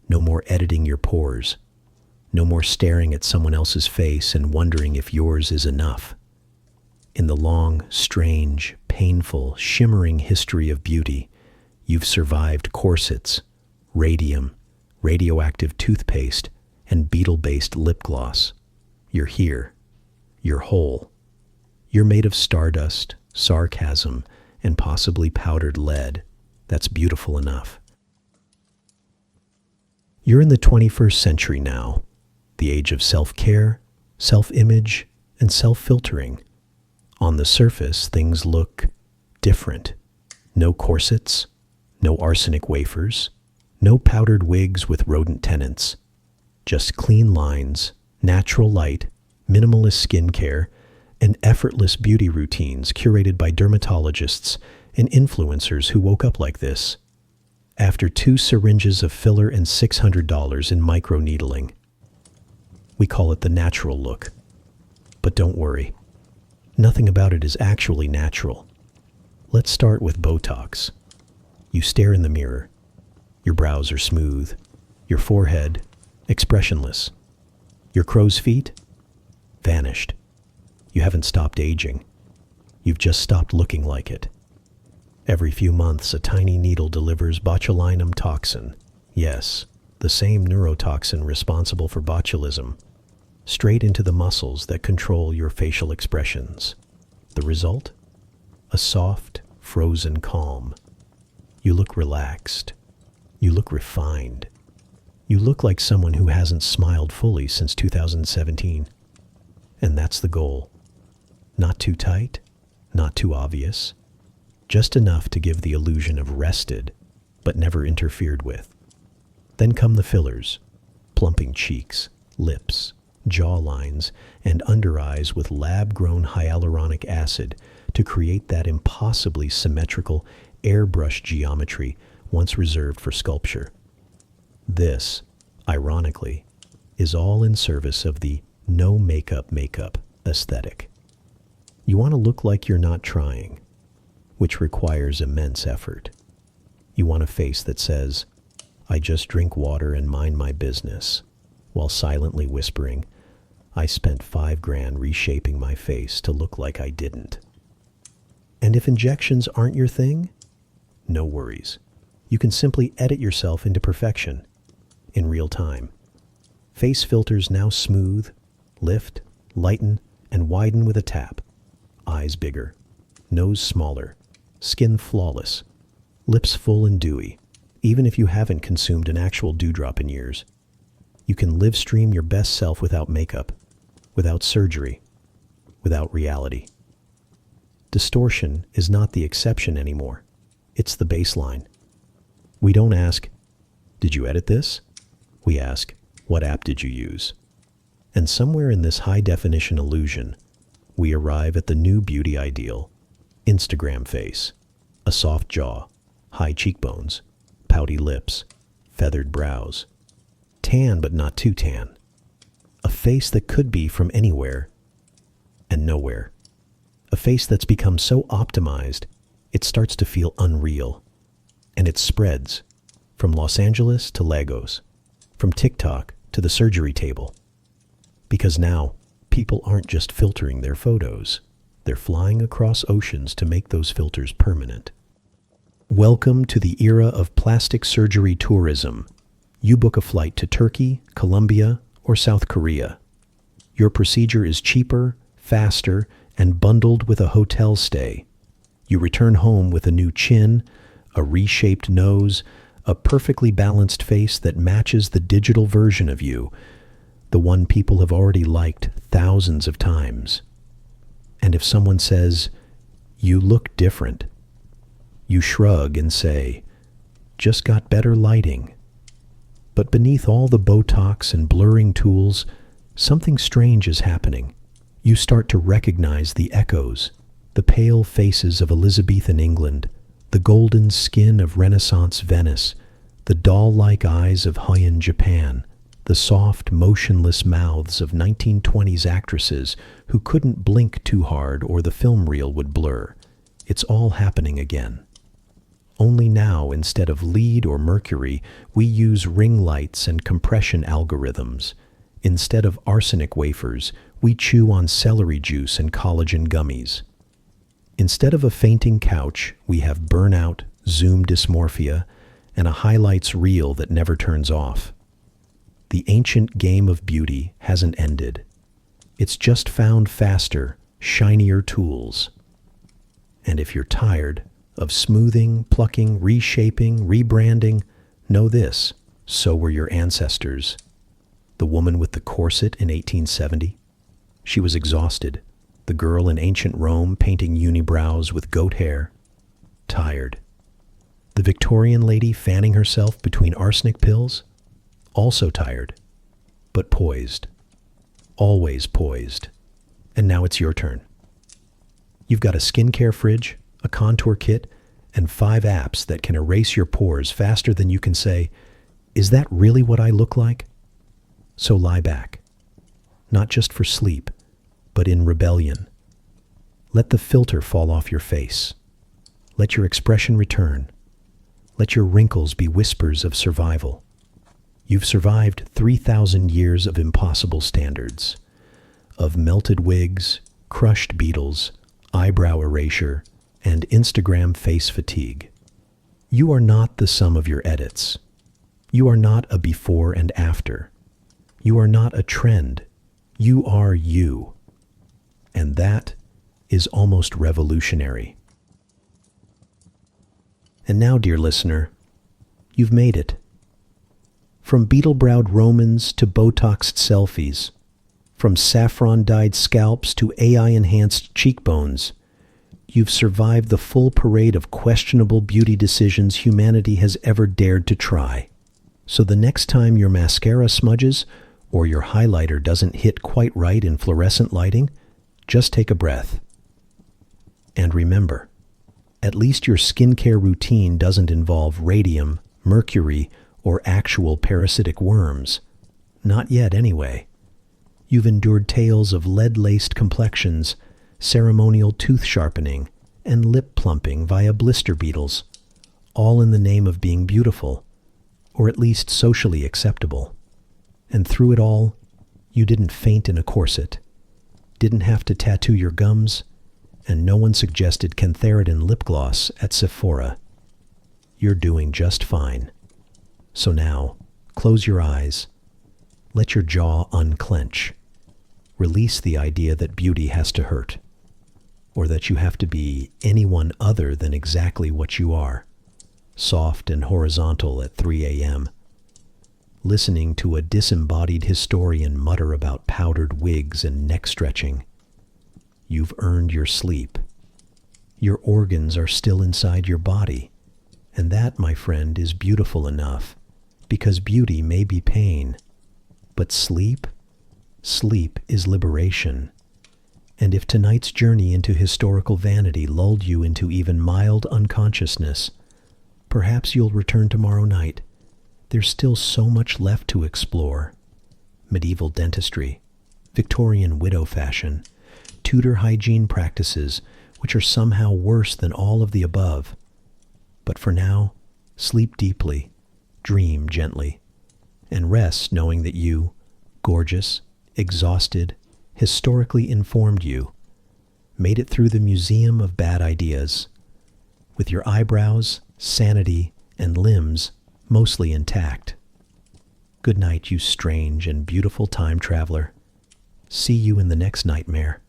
No more editing your pores. No more staring at someone else's face and wondering if yours is enough. In the long, strange, painful, shimmering history of beauty, you've survived corsets, radium, radioactive toothpaste, and beetle-based lip gloss. You're here. You're whole. You're made of stardust, sarcasm, and possibly powdered lead. That's beautiful enough. You're in the 21st century now, the age of self-care, self-image, and self-filtering. On the surface, things look different. No corsets, no arsenic wafers, no powdered wigs with rodent tenants. Just clean lines, natural light, minimalist skincare, and effortless beauty routines curated by dermatologists and influencers who woke up like this. After 2 syringes of filler and $600 in microneedling. We call it the natural look. But don't worry. Nothing about it is actually natural. Let's start with Botox. You stare in the mirror. Your brows are smooth. Your forehead, expressionless. Your crow's feet? Vanished. You haven't stopped aging. You've just stopped looking like it. Every few months, a tiny needle delivers botulinum toxin. Yes, the same neurotoxin responsible for botulism. Straight into the muscles that control your facial expressions. The result? A soft, frozen calm. You look relaxed. You look refined. You look like someone who hasn't smiled fully since 2017. And that's the goal. Not too tight, not too obvious. Just enough to give the illusion of rested, but never interfered with. Then come the fillers, plumping cheeks, lips, jawlines, and under eyes with lab-grown hyaluronic acid to create that impossibly symmetrical airbrush geometry once reserved for sculpture. This, ironically, is all in service of the no makeup aesthetic. You want to look like you're not trying, which requires immense effort. You want a face that says, I just drink water and mind my business, while silently whispering, I spent $5 grand reshaping my face to look like I didn't. And if injections aren't your thing, no worries. You can simply edit yourself into perfection in real time. Face filters now smooth, lift, lighten, and widen with a tap. Eyes bigger, nose smaller, skin flawless, lips full and dewy. Even if you haven't consumed an actual dewdrop in years, you can live stream your best self without makeup, without surgery, without reality. Distortion is not the exception anymore. It's the baseline. We don't ask, did you edit this? We ask, what app did you use? And somewhere in this high-definition illusion, we arrive at the new beauty ideal, Instagram face, a soft jaw, high cheekbones, pouty lips, feathered brows, tan but not too tan, a face that could be from anywhere and nowhere, a face that's become so optimized it starts to feel unreal, and it spreads from Los Angeles to Lagos, from TikTok to the surgery table, because now people aren't just filtering their photos, they're flying across oceans to make those filters permanent. Welcome to the era of plastic surgery tourism. You book a flight to Turkey, Colombia, or South Korea. Your procedure is cheaper, faster, and bundled with a hotel stay. You return home with a new chin, a reshaped nose, a perfectly balanced face that matches the digital version of you, the one people have already liked thousands of times. And if someone says, you look different, you shrug and say, just got better lighting. But beneath all the Botox and blurring tools, something strange is happening. You start to recognize the echoes, the pale faces of Elizabethan England, the golden skin of Renaissance Venice, the doll-like eyes of Heian Japan, the soft, motionless mouths of 1920s actresses who couldn't blink too hard or the film reel would blur. It's all happening again. Only now, instead of lead or mercury, we use ring lights and compression algorithms. Instead of arsenic wafers, we chew on celery juice and collagen gummies. Instead of a fainting couch, we have burnout, zoom dysmorphia, and a highlights reel that never turns off. The ancient game of beauty hasn't ended. It's just found faster, shinier tools. And if you're tired of smoothing, plucking, reshaping, rebranding, know this, so were your ancestors. The woman with the corset in 1870? She was exhausted. The girl in ancient Rome painting unibrows with goat hair? Tired. The Victorian lady fanning herself between arsenic pills? Also tired, but poised. Always poised. And now it's your turn. You've got a skincare fridge, a contour kit, and 5 apps that can erase your pores faster than you can say, is that really what I look like? So lie back. Not just for sleep, but in rebellion. Let the filter fall off your face. Let your expression return. Let your wrinkles be whispers of survival. You've survived 3,000 years of impossible standards, of melted wigs, crushed beetles, eyebrow erasure, and Instagram face fatigue. You are not the sum of your edits. You are not a before and after. You are not a trend. You are you. And that is almost revolutionary. And now, dear listener, you've made it. From beetle-browed Romans to Botoxed selfies, from saffron-dyed scalps to AI-enhanced cheekbones, you've survived the full parade of questionable beauty decisions humanity has ever dared to try. So the next time your mascara smudges or your highlighter doesn't hit quite right in fluorescent lighting, just take a breath. And remember, at least your skincare routine doesn't involve radium, mercury, or actual parasitic worms. Not yet, anyway. You've endured tales of lead-laced complexions, ceremonial tooth sharpening, and lip plumping via blister beetles, all in the name of being beautiful. or at least socially acceptable. And through it all, you didn't faint in a corset, didn't have to tattoo your gums, and no one suggested cantharidin lip gloss at Sephora. You're doing just fine. So now, close your eyes. Let your jaw unclench. Release the idea that beauty has to hurt, or that you have to be anyone other than exactly what you are, soft and horizontal at 3 a.m., listening to a disembodied historian mutter about powdered wigs and neck stretching. You've earned your sleep. Your organs are still inside your body, and that, my friend, is beautiful enough, because beauty may be pain, but sleep is liberation. And if tonight's journey into historical vanity lulled you into even mild unconsciousness, perhaps you'll return tomorrow night. There's still so much left to explore. Medieval dentistry, Victorian widow fashion, Tudor hygiene practices, which are somehow worse than all of the above. But for now, sleep deeply, dream gently, and rest knowing that you, gorgeous, exhausted, historically informed you, made it through the museum of bad ideas, with your eyebrows, sanity, and limbs mostly intact. Good night, you strange and beautiful time traveler. See you in the next nightmare.